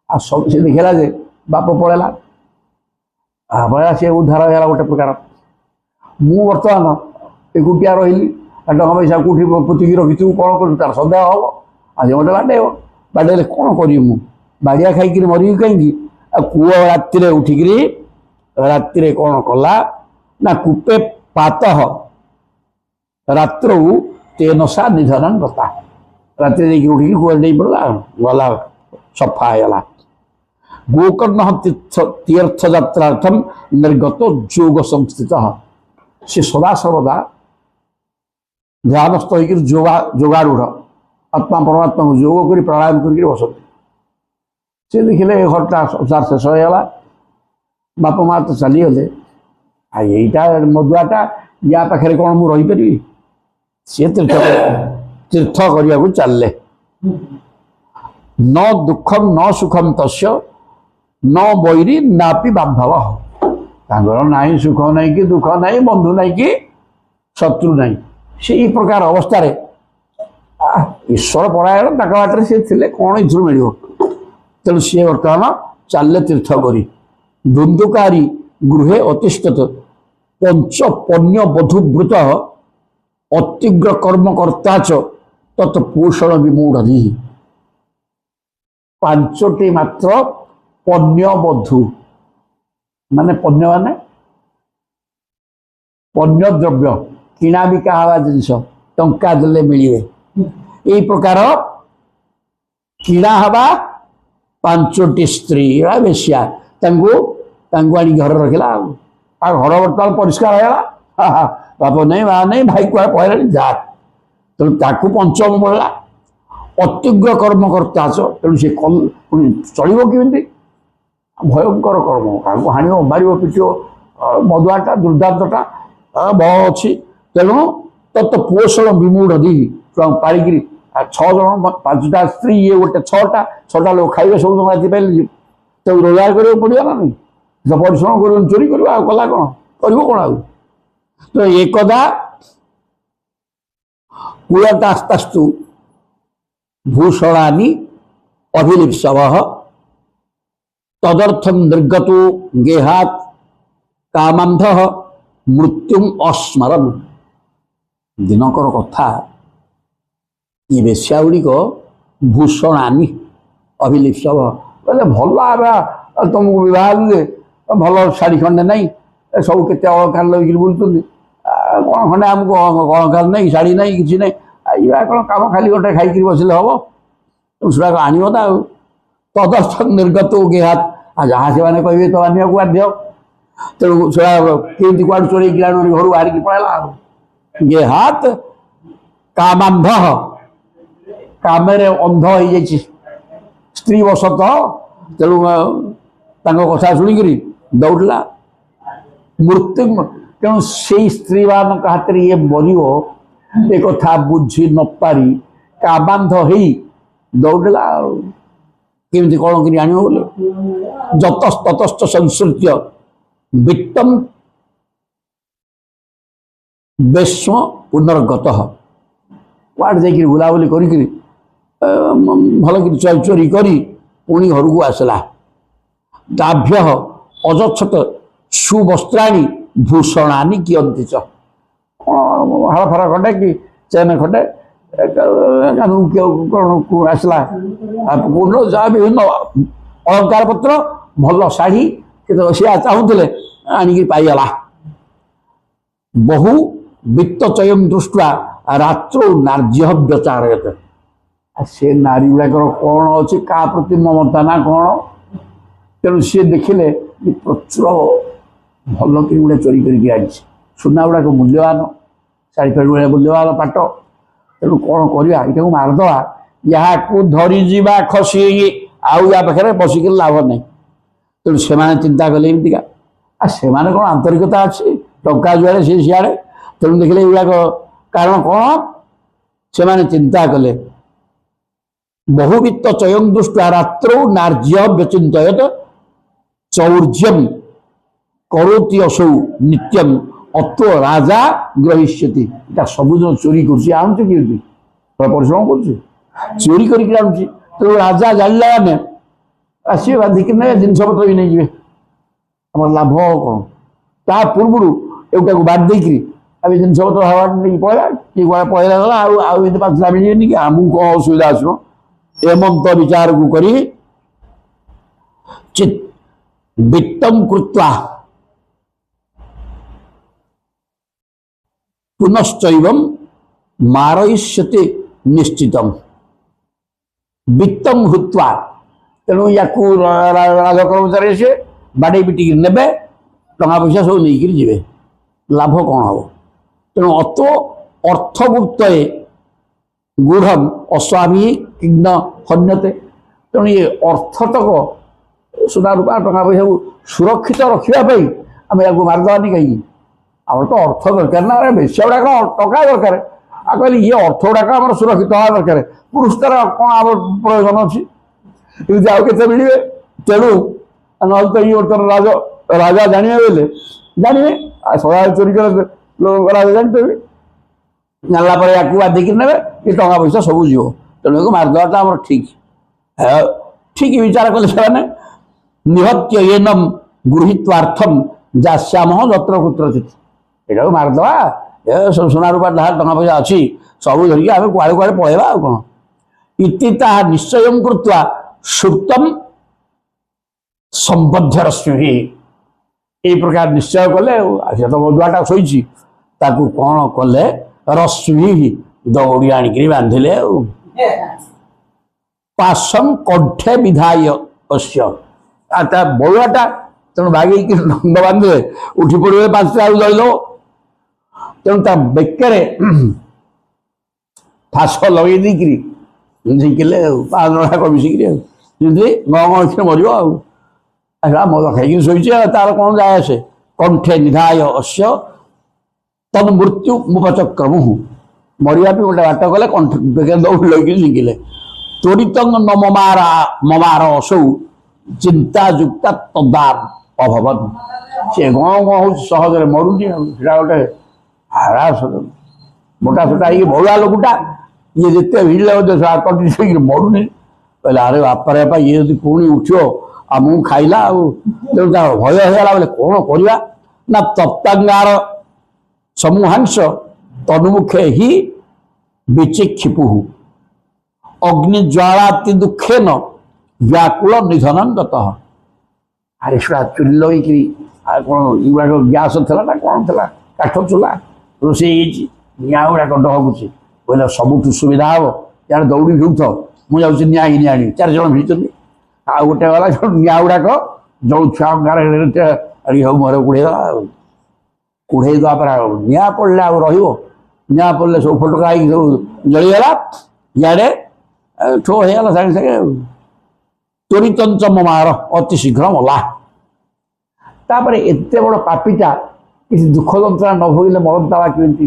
आ सब से देखला जे बाप पड़ेला पड़ा सी उद्धार होगा गोटे प्रकार मु बर्तमान एकुटिया रही टका पैसा कौटी पुतिकी रखी कौन कर तार सन्देह हम आज मत बाड़े बाड़े कौन करी मु बाड़िया खाई मरी कहीं कूह राति उठिक राति कौन कला ना कूपे पात रात्रौ तेन सा निधन गता रात उठिक कूह नहीं पड़ा गला सफा होगा गोकर्ण तीर्थ यात्रार्थम निर्गत जोग संस्थित से सदा सर्वदा ध्यानस्थ हो जोगारूढ़ आत्मा परमात्मा को जोग कर प्राणायाम कर बसती से देखिले घरटा संसार शेष होगा बाप माँ तो चलीगले यहीटा मदुआटा या पाखे कौन मुझे रहीपरि सी तीर्थ करने को चलले न दुखम न सुखम तस्य न बैरी नापि बांधव ना सुख नहीं कि दुख नहीं बंधु नहीं कि शत्रु नहीं से प्रकार अवस्था ईश्वर परायण बाटे सी थे कौन इधर मिल तेणु सी बर्तमान चलले तीर्थ करी धुंधुकारी गृहे अतिष्ठत पंच पण्य बधुव्रत ଅତ୍ୟୁଗ୍ର କର୍ମ କର୍ତ୍ତାଚ ତତ୍ ପୋଷଣ ବିମୂଢ଼ି। ପାଞ୍ଚଟି ମାତ୍ର ପଣ୍ୟ ବଧୂ, ମାନେ ପଣ୍ୟ ମାନେ ପଣ୍ୟ ଦ୍ରବ୍ୟ, କିଣା ବିକା ହେବା ଜିନିଷ, ଟଙ୍କା ଦେଲେ ମିଳିବେ, ଏଇ ପ୍ରକାର କିଣା ହେବା ପାଞ୍ଚଟି ସ୍ତ୍ରୀ ବେଶ୍ୟା ତାଙ୍କୁ ଆଣି ଘରେ ରଖିଲା। ଆଉ ଘର ବର୍ତ୍ତମାନ ପରିଷ୍କାର ହେଇଗଲା, ବାପ ନାହିଁ ମା ନାହିଁ, ଭାଇ କୁଆଡ଼େ ପଳେଇଲାଣି, ଯା। ତେଣୁ ତାକୁ ପଞ୍ଚମ ପଡ଼ିଲା। ଅତ୍ୟୁଗ୍ର କର୍ମ କର୍ତ୍ତାଚ, ତେଣୁ ସେ ପୁଣି ଚଳିବ କେମିତି? ଭୟଙ୍କର କର୍ମ, କାହାକୁ ହାଣିବ, ମାରିବ, ପିଟିବ, ମଦୁଆଟା ଦୁର୍ଦାନ୍ତଟା ବଳ ଅଛି। ତେଣୁ ତତ୍ ପୋଷଣ ବିମୂଢ଼ି, ପାଳିକିରି 6 ଜଣ 5ଟା ସ୍ତ୍ରୀ, ଇଏ ଗୋଟେ 6ଟା ଲୋକ ଖାଇବେ, ସବୁ ଜଣ ଆସିପାରିଲେ ତାକୁ ରୋଜଗାର କରିବାକୁ ପଡ଼ିବ ନା ନାହିଁ? ପରିଶ୍ରମ କରିବ, ଚୋରି କରିବ, ଆଉ କଲା କ'ଣ କରିବ କ'ଣ ଆଉ? ତ ଏକଦା କୁଳତାସ୍ତାସ୍ତୁ ଭୂଷଣାନି ଅଭିଲିପ୍ସବଃ ତଦರ್ಥଂ ନିର୍ଗतो ଗେହାତ୍ କାମାନ୍ଧଃ ମୃତ୍ୟୁଂ ଅସ୍ମରନ୍। ଦିନକର କଥା, ଏ ବେଶ୍ୟା ଗୁଡ଼ିକ ଭୂଷଣାନି ଅଭିଲିପ୍ସବଃ, କହିଲେ ଭଲ ଏବେ ତମକୁ ବିବାହ ଦେଲେ, ଭଲ ଶାଢ଼ୀ ଖଣ୍ଡେ ନାହିଁ, ସବୁ କେତେ ଅଳଙ୍କାର ଲଗେଇକିରି ବୁଲୁଛନ୍ତି, କ'ଣ ଖଣ୍ଡେ ଆମକୁ ଅଳଙ୍କାର ନାହିଁ, ଶାଢ଼ୀ ନାହିଁ, କିଛି ନାହିଁ, ଇଏ କ'ଣ କାମ, ଖାଲି ଗୋଟେ ଖାଇକିରି ବସିଲେ ହବ? ସେଗୁଡ଼ାକ ଆଣିବ ନା ଆଉ। ତଦର୍ଥ ନିର୍ଗତ ଗେହାତ୍, ଆଉ ଯାହା ସେମାନେ କହିବେ ତ ଆଣିବାକୁ ବାଧ୍ୟ। ତେଣୁ ସେଟା କେମିତି କୁଆଡ଼ୁ ଚୋରେଇକି ଆଣି ଘରୁ ବାହାରିକି ପଳେଇଲା ଆଉ। ଗେହାତ୍ କାମାନ୍ଧଃ, କାମରେ ଅନ୍ଧ ହେଇଯାଇଛି ସ୍ତ୍ରୀ ବଶତଃ, ତେଣୁ ତାଙ୍କ କଥା ଶୁଣିକିରି ଦୌଡ଼ିଲା। ମୃତ୍ୟୁ, ତେଣୁ ସେଇ ସ୍ତ୍ରୀ ମାନଙ୍କ ହାତରେ ଇଏ ମରିବ ଏ କଥା ବୁଝି ନ ପାରି କାମାନ୍ଧ ହେଇ ଦୌଡ଼ିଲା ଆଉ। କେମିତି କ'ଣ କରି ଆଣିବ ବୋଲି। ଯତସ୍ତତଶ୍ଚ ସଂସୃତ୍ୟ ବିତ୍ତମ୍ ବେଶ୍ମ ପୁନର୍ଗତଃ, କୁଆଡ଼େ ଯାଇକିରି ବୁଲାବୁଲି କରିକିରି ଭଲକିରି ଚୋରି କରି ପୁଣି ଘରକୁ ଆସିଲା। ତାଭ୍ୟ ଅଯଚ୍ଛତ ସୁବସ୍ତ୍ରାଣୀ ଭୂଷଣାନି କିୟନ୍ତି ଚ, ହାଳ ଫାଳ ଖଣ୍ଡେ କି ଚେନ ଖଣ୍ଡେ ଆସିଲା, ଯାହା ବିଭିନ୍ନ ଅଳଙ୍କାର ପତ୍ର, ଭଲ ଶାଢ଼ୀ, କିନ୍ତୁ ସିଏ ଚାହୁଁଥିଲେ ଆଣିକି ପାଇଗଲା। ବହୁ ବିତ୍ତ ଚୟଂ ଦୃଷ୍ଟ୍ୟା ରାତ୍ରौ ନାର୍ଯ୍ୟ ବ୍ୟଚାରୟତ। ସେ ନାରୀ ଗୁଡ଼ାକର କ'ଣ ଅଛି, କାହା ପ୍ରତି ମମତା ନା କ'ଣ? ତେଣୁ ସିଏ ଦେଖିଲେ ପ୍ରଚୁର ଭଲ କି ଗୁଡ଼େ ଚୋରି କରିକି ଆଣିଛି, ସୁନା ଗୁଡ଼ାକ ମୂଲ୍ୟବାନ, ଶାଢ଼ୀ ଫାଢ଼ୀ ଗୁଡ଼ାକ ମୂଲ୍ୟବାନ ପାଟ। ତେଣୁ କ'ଣ କରିବା, ଏଇଟାକୁ ମାରିଦେବା, ୟାକୁ ଧରିଯିବା ଖସି, ଆଉ ୟା ପାଖରେ ବସିକିରି ଲାଭ ନାହିଁ। ତେଣୁ ସେମାନେ ଚିନ୍ତା କଲେ ଏମିତିକା, ସେମାନେ କ'ଣ ଆନ୍ତରିକତା ଅଛି, ଟଙ୍କା ଯୁଆଡ଼େ ସିଏ ସିଆଡ଼େ। ତେଣୁ ଦେଖିଲେ ଏଗୁଡ଼ାକ କାରଣ କ'ଣ? ସେମାନେ ଚିନ୍ତା କଲେ ବହୁବିତ୍ତ ଚୟଂ ଦୃଷ୍ଟ୍ୟା ରାତ୍ରौ ନାର୍ଯ୍ୟ ବ୍ୟଚିନ୍ତୟତ ଚୌର୍ଯ୍ୟଂ କରୋତି ଅସୌ ନିତ୍ୟଂ ଅତ୍ୱ ରାଜା ଗ୍ରହିଷ୍ୟତି। ଏଇଟା ସବୁଦିନ ଚୋରି କରୁଛି, ଆଣୁଛି କେମିତି? ପରିଶ୍ରମ କରୁଛି, ଚୋରି କରିକି ଆଣୁଛି। ତେଣୁ ରାଜା ଜାଣିଲା ମାନେ ଆସିବେ, ବାନ୍ଧିକି ନେବେ, ଜିନିଷପତ୍ର ବି ନେଇଯିବେ, ଆମର ଲାଭ କ'ଣ? ତା ପୂର୍ବରୁ ଏଗୁଟାକୁ ବାଦ ଦେଇକିରି ଆମେ ଜିନିଷପତ୍ର ହବା ନେଇକି ପଳେଇବା, କିଏ କୁଆଡ଼େ ପଳେଇଲା ଗଲା, ଆଉ ଏମିତି ପାଞ୍ଚଟା ମିଳିବେନି କି, ଆମକୁ କ'ଣ ଅସୁବିଧା ଆସିବ? ଏମନ୍ତ ବିଚାରକୁ କରି ଚିତ୍ ବିତ୍ତମ୍ କୃତ୍ୱା ପୁନଶ୍ଚୈବଂ ମାରಯಿଷ୍ୟତି ନିଶ୍ଚିତମ୍। ବିତ୍ତମ୍ ହୃତ୍ୱା, ତେଣୁ ୟାକୁ ରାଜ କର୍ମଚାରୀ ସେ ବାଡ଼େଇ ପିଟିକି ନେବେ, ଟଙ୍କା ପଇସା ସବୁ ନେଇକିରି ଯିବେ, ଲାଭ କ'ଣ ହବ? ତେଣୁ ଅର୍ଥଗୁପ୍ତେ ଗୂଢ଼ମ୍ ଅସ୍ୱାମୀ କିଗ୍ନ ହନ୍ୟତେ। ତେଣୁ ଏ ଅର୍ଥତକ ସୁନା ରୂପା ଟଙ୍କା ପଇସାକୁ ସୁରକ୍ଷିତ ରଖିବା ପାଇଁ ଆମେ ୟାକୁ ମାରିଦେବାନି କାହିଁକି? ଆମର ତ ଅର୍ଥ ଦରକାର ନା, ବେଶ୍ୟା ଗୁଡ଼ାକ ଟଙ୍କା ଦରକାର। ଆଉ କହିଲେ ଇଏ ଅର୍ଥ ଗୁଡ଼ାକ ଆମର ସୁରକ୍ଷିତ ହେବା ଦରକାର, ପୁରସ୍କାର କ'ଣ ଆମର ପ୍ରୟୋଜନ ଅଛି? ଏମିତି ଆଉ କେତେ ମିଳିବେ? ତେଣୁ ନହେଲେ ତ ଇଏ ବର୍ତ୍ତମାନ ରାଜା ଜାଣିବେ ବୋଲେ ଜାଣିବେ, ଆଉ ସଦାବେଳେ ଚୋରି କଲେ ରାଜା ଜାଣିପାରିବେ, ଜାଣିଲା ପରେ ୟାକୁ ବାଧିକି ନେବେ, ଏ ଟଙ୍କା ପଇସା ସବୁ ଯିବ। ତେଣୁ ୟାକୁ ମାରିଦେବାଟା ଆମର ଠିକ୍। ଠିକ୍ ବିଚାର କଲେ ସେମାନେ। ନିହତ୍ୟ ଏନମ୍ ଗୃହୀତ୍ୱାର୍ଥମ୍ ଯାସ୍ୟାମଃ ଯତ୍ର କୁତ୍ରଚିତ୍, ଏଟାକୁ ମାରିଦେବା, ए सब सोना रूपा ढाल टका पैसा अच्छी सब धरिकी आम कुआड़े कुआड़े पलैबा आ कौन इति ताहा निश्चय कृत्वा सुप्तम संबद्ध रश्मि ये प्रकार निश्चय कले से तो मधुआटा शोची ताकू कौन कले रश्मि दौड़ी आणिक बांधिले पाशम कंठे विधाय अश्य बड़ुआटा तेणु बागे नंद बांधे उठी पड़े 5टा दल तेणु ता बेकरे फाश लगे देकरी झिकिले 5 जण मिसिकी जमी गण मर मद खाई शोचे तार कौन जाए आसे कंठे निधाय अश्य तद मृत्यु मुपचक्रम मरिया गोटे बाट गले कंठ बेगे दौड़ लगे झिकिले त्वरित ममार असौ चिंता युक्ता तदार अभवत से गण गण सहज मरुनी गोटे हारास मोटा सोटा ये भौआ लोकटा ये जिते भिड़े कंटिन्यू मरुनी कहले अरे बापारे बापा ये यदि पुणी उठो आमको खाइला तेणु भय होगा बोले कौन करवा ना तप्तांगार समूहांश तन्मुखे ही विचिक्षिपु अग्निज्वालाति दुखेन व्याकुल निधन गतः अरे शुआ चुली लगे कौन युवा गैस थी ना कौन थी काठ चूला रोसे निआ गुड़ाक डहकुचे कहले सबुठ सुविधा हम यार दौड़ी भिड़ुथ मुझे निआ घिनी आनी 4 जण भिड़ी आ गोटे गला निआ गुड़ाक जो छुआ गाड़ी हम मुहर कुड़ेदे पर निआ पड़े आ निआ पड़े सब फटका सब जलीगला इे ठो होगा सागे सागे त्वरित ममार अति शीघ्र मला तापर एत बड़ पापीटा किसी दुख जंत्रणा न भोगले मरता बा केमती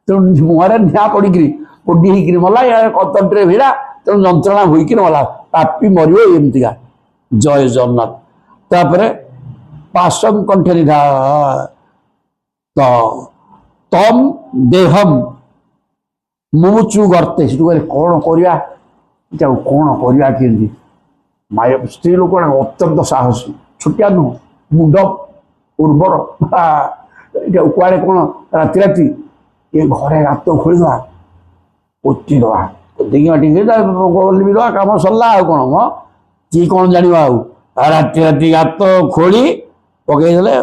तेणु मुहर निआ पड़ी पोडी होकर मला या कतटे भिड़ा तेणु जंत्रणा होकर मला पापी मर एमतीका जय जगन्नाथ तापर पाशम कंठे निधा तो तम देहम मुमुचु गर्ते से कौन करवा कौन करवा केमती माय स्त्री लोक अत्यंत साहसी छोटिया नुह मुंड उर्वर कुआड़े कौन राति राति ये घरे गात खोलीदा पोती दवा गली दवा कम सरला आ कौन म कि कौन जान राति राति गात खोली पकईदे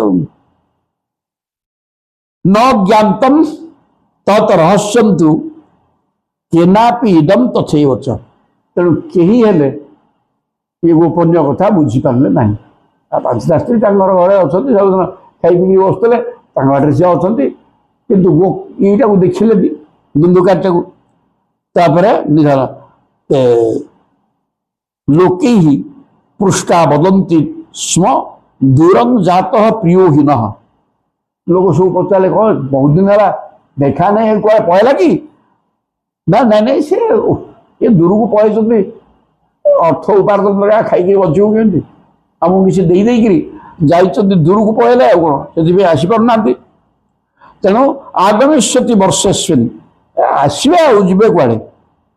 न ज्ञातम तत् रहस्यम तु केनापि इदम तथैव च तेणु कहीं हेले ये गोपनीय कथा बुझीपारे ना 5टा स्त्री घरे अच्छा सब खाई पी बसुले बाटे सी अच्छा कितु यटा को देखिले भी दुंदुकाटा को निधन लोके ही पृष्ठा वदंती स्म दूरम जात प्रियोहीन लोग सब पचारे कौन बहुत दिन है देखा नहीं क्या पहला कि ना नहीं नहीं से ये दूर को पलि अर्थ उपार्जन लगा खाई बचू केमती आमको किसी देकरी दूर को पलैले कौन से आसीपार ना तेणु आगमिष्यति वर्षस्विन आसवे आवे कड़े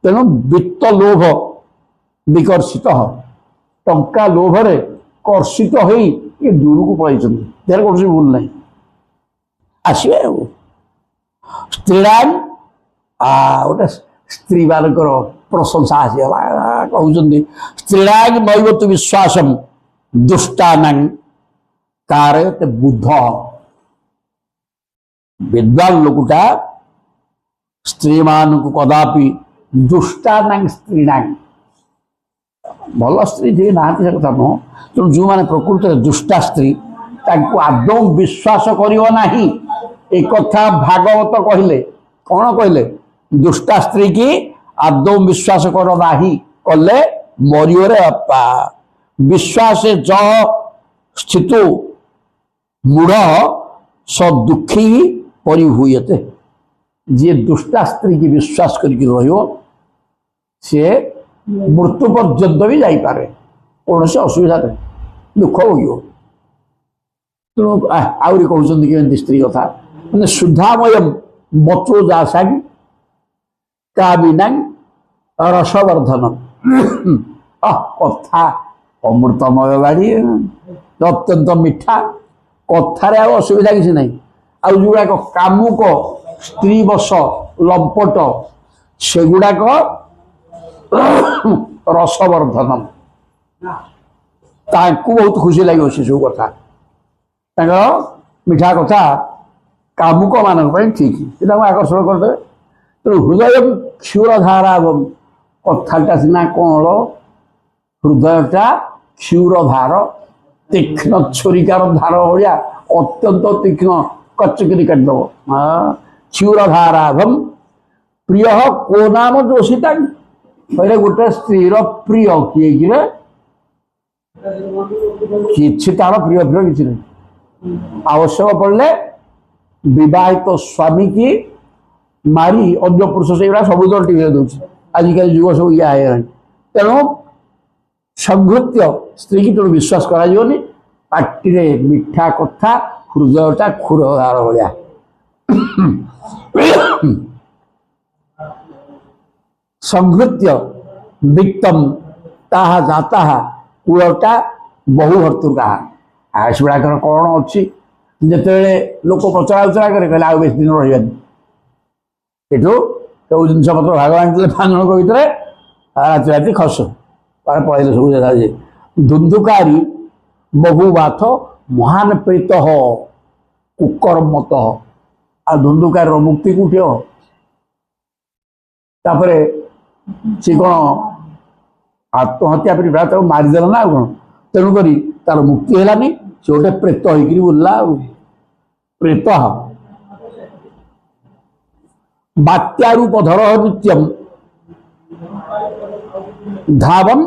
तेणु वित्त लोभ विकर्षित टंका लोभरे कर्षित हो ये दूर को पलि कौन भूल ना आसवे स्त्रीराम गोटे स्त्री मान प्रशंसा आसीगला कहते स्त्रीराग नैवत विश्वासम दुष्टानां कारयते बुद्ध विद्वान लोकटा स्त्री मान को कदापि दुष्टानां स्त्रीणां भल स्त्री जी ना कथा नुह तेणु जो मैंने प्रकृत दुष्टा स्त्री आदौ विश्वास करना एक कथा भागवत कहले कौन कहले दुष्टा स्त्री की आदौ विश्वास करना कले मरियोरे अपा विश्वास ज स्थित मूढ़ स दुखी परिभूयते जी दुष्टा स्त्री की विश्वास करके सी मृत्यु पर्यंत भी जापे कौन से असुविधा नहीं दुख भोग तेणु आहरी कहते स्त्री कथा मैंने शुद्धामय बचो जासागी काबिना रसवर्धन कथा अमृतमय बाड़ी अत्यंत मीठा कथार असुविधा किसी ना आउाक कामुक स्त्री बस लंपट सेगुड़ाक रसवर्धनम बहुत खुशी लगे से सब कथा मिठा कथा कामुक मान ठीक से आकर्षण करदे। तेणु हृदय क्षीरधारा कथाटा सीना कौन हृदयटा क्षीरधार तीक्ष्ण छुरिकार धार भाया अत्यंत तीक्ष्ण कचकरी काटदब क्षीरधाराभम प्रिय को नाम जोशीता कहले गोटे स्त्री प्रिय किए कि तार प्रिय प्रिय किसी नहीं आवश्यक पड़े विवाहित स्वामी की मारी अन्य पुरुष से सब तो टीवी दूसरी आजिकल युग सब या तेणु संघृत्य स्त्री की तेणु विश्वास कर पार्टी मिठा कथा हृदयटा क्षुरधार भाया संघृत्य वित्तम ताहा जाता कूलटा बहु भर्तुका आसगुड़ाकर कौन अच्छी जिते लोक पचरा उचरा करे कहले आ बेस दिन रही सब जिन पत्र भाग आनी 5 जन भितर राति राति खस पलैले सब जगह धुंधुकारी बहुबाथ महान प्रीत कुकर्मत आ धुंधुकार मुक्ति कौटी हो सी कौन आत्महत्या पर मारिदेला ना कौन तेणुक तार मुक्ति है से गोटे प्रेत होकर बुलला प्रेत बात्यारूपधर नित्यम धावम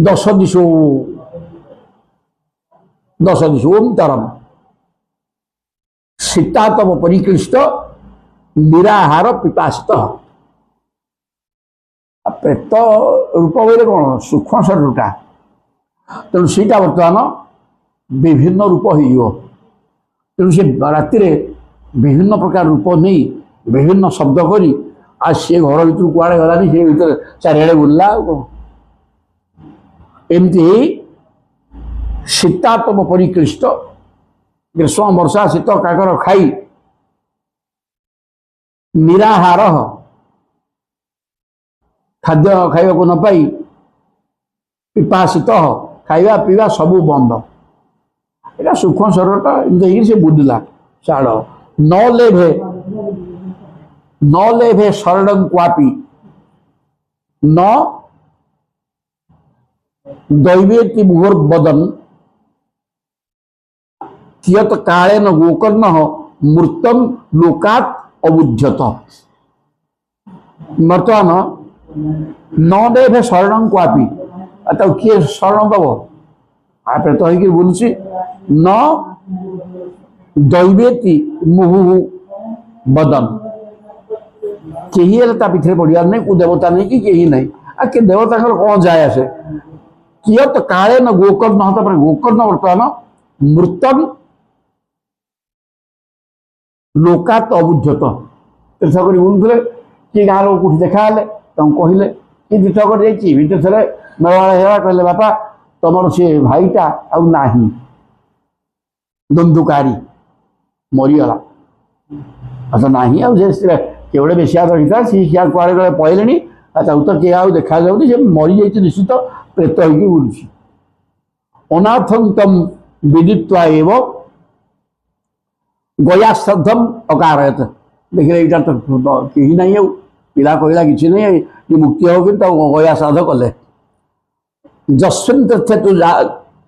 10 दिशो ओंतरम शीतातम परिक्लिष्ट निराहार पिपासित प्रेत रूप बोले कौन सूक्ष्म शरीरटा तेणु सीटा बर्तमान विभिन्न रूप हो तेणु से राति विभिन्न प्रकार रूप नहीं विभिन्न शब्द करी आज सी घर भर कुआड़े गलानी से भर चारिड़े बुलला एमती शीतातम परिक्लिष्ट ग्रीष्म वर्षा शीत काकर खाई निराहार खाद्य खाइबा को न पाई पिपासित खाइबा पीवा सबू बंद एटा सूक्ष्म शरीरटा एमती से बुझला छाड़ न लेभे शरण क्वापी न दैवेति मुहुर्बदन कियत काले न गोकर्ण मृतम लोकात अबुध्यत बर्तमान न देभे शरण क्वापी अतः किए शरण दब आप तो होकर बुलूसी न दैवेति मुहु बदन कही पिछले पड़ियार नहीं को देवता नहीं कि कही नहीं आ के देवता कौन जाए आसे कियत काले न गोकर्ण गोकर्ण बर्तमान मृतम लोकात अबुध्यत तीर्थ कर बुलूले कि गाँव लोग कौट देखा कहले कि तीर्थ कर जाते मेलवाड़ा कहले बापा तुम सी भाईटा आना धुंधुकारी मरीगला अच्छा ना केवड़े बेसिया रही सी क्या कुआड़े गए पड़े तो किए आ देखा जाऊँगी मरी जाइए निश्चित प्रेत हो बुलूसी अनाथम तम विदित्वा एव गया श्रद्धम अकारयत देखिए यहाँ तो कहीं नहीं है पिला कहला कि नहीं ये मुक्ति हो कि गया श्राद्ध कले जस्मिन तीर्थे तू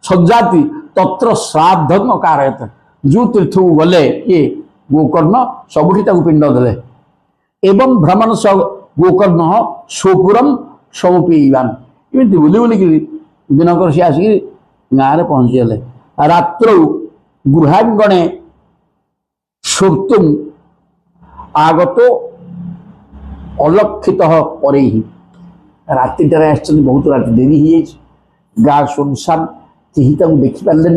सज्जाति तत्र श्राद्धम अकारयत जो तीर्थ को गले ये गोकर्ण सबुठी पिंड देले एवं भ्रमण स गोकर्ण सोपुरम समुपीवान एमती बुली बुलिक दिनकर सी आसिक गाँव में पहुँचीगले रात्रौ गृहांगणे सुप्तुम आगत अलक्षित पर रातिटार बहुत रात डेरी हो गाँ सुनसान कहीं देखिपारे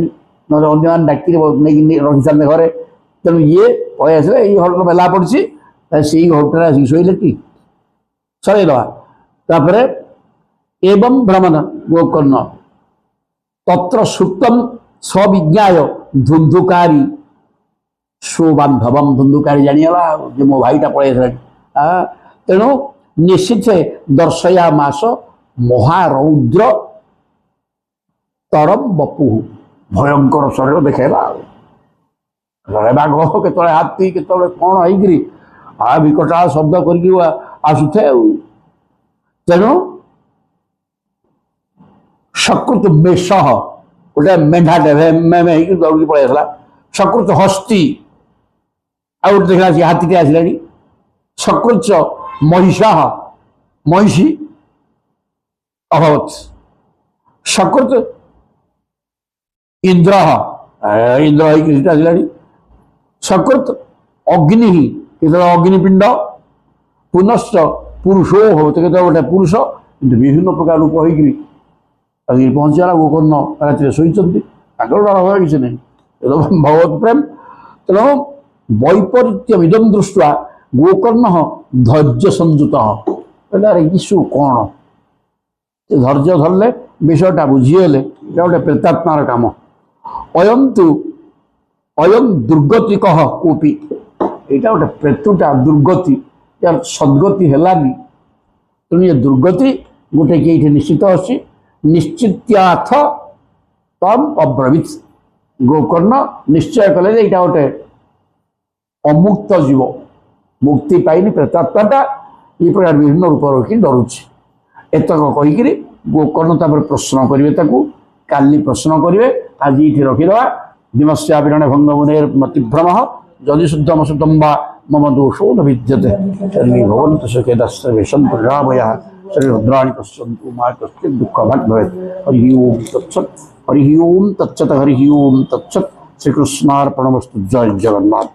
ना अन्य डाक नहीं रखी सारे घरे तेणु ये पै आस घर मेला पड़ी से घर शोले कि सरईदे एवं भ्रमण गोकर्ण तत्र सुप्तम सविज्ञाय धुंधुकारी सुबान्धवम धुंधुकारी जानीगला जे मो भाईटा पड़े तेणु निश्चित से दर्शया मास महारौद्र तरम बपु भयंकर शरीर देखेला बाघ के हाथी के कौन है आ विकटा शब्द कर आसुथे तेणु सकृत मेष गोटे मेढाटे मे दौड़ी पड़े सकृत हस्ती आउ देखा हाथी आसला सकृत महिषा महिषी अभवत सकृत इंद्र इंद्र आसला सकृत अग्नि अग्निपिंड पुनश्च पुरुषो होते गोटे पुरुष विभिन्न प्रकार रूप हो पहुंचला गोकर्ण राति शोई डर हवा किसी नहीं भगवत प्रेम तेणु वैपरीत्यमिदं दृष्ट्वा गोकर्ण धैर्य संयुत यीशु कौन धैर्य धरले विषयटा बुझीगले गोटे प्रेतात्मार काम अयंतु अयं दुर्गति कह कोपी यहाँ गोटे प्रेतुटा दुर्गति यार सद्गति है तेणु ये दुर्गति गोटे कि निश्चित अच्छी निश्चित्याथ तम अब्रवीत गोकर्ण निश्चय कले यहाँ गोटे अमुक्त जीव मुक्ति पाइनी प्रेतात्माटा ये प्रकार विभिन्न रूप रखी डरुची एतक कहीकि गोकर्ण तापर प्रश्न करेंगे काली प्रश्न करेंगे आज ये रखीदा दिमस्यापिरण भंग मुनेर मतिभ्रम जदि शुद्धम शुद्धम वा मम दोषो न विद्यते शरीरे भवन्तु सुखे दस्सर्वे सन्तु निरामयाः शरीरभद्राणि पश्यन्तु मा कश्चित् दुःखभाग् भवेत् हरिः ओं तत्सत् हरिः ओं तत्सत् हरिः ओं तत्सत् श्रीकृष्णार्पणमस्तु जय जगन्नाथ।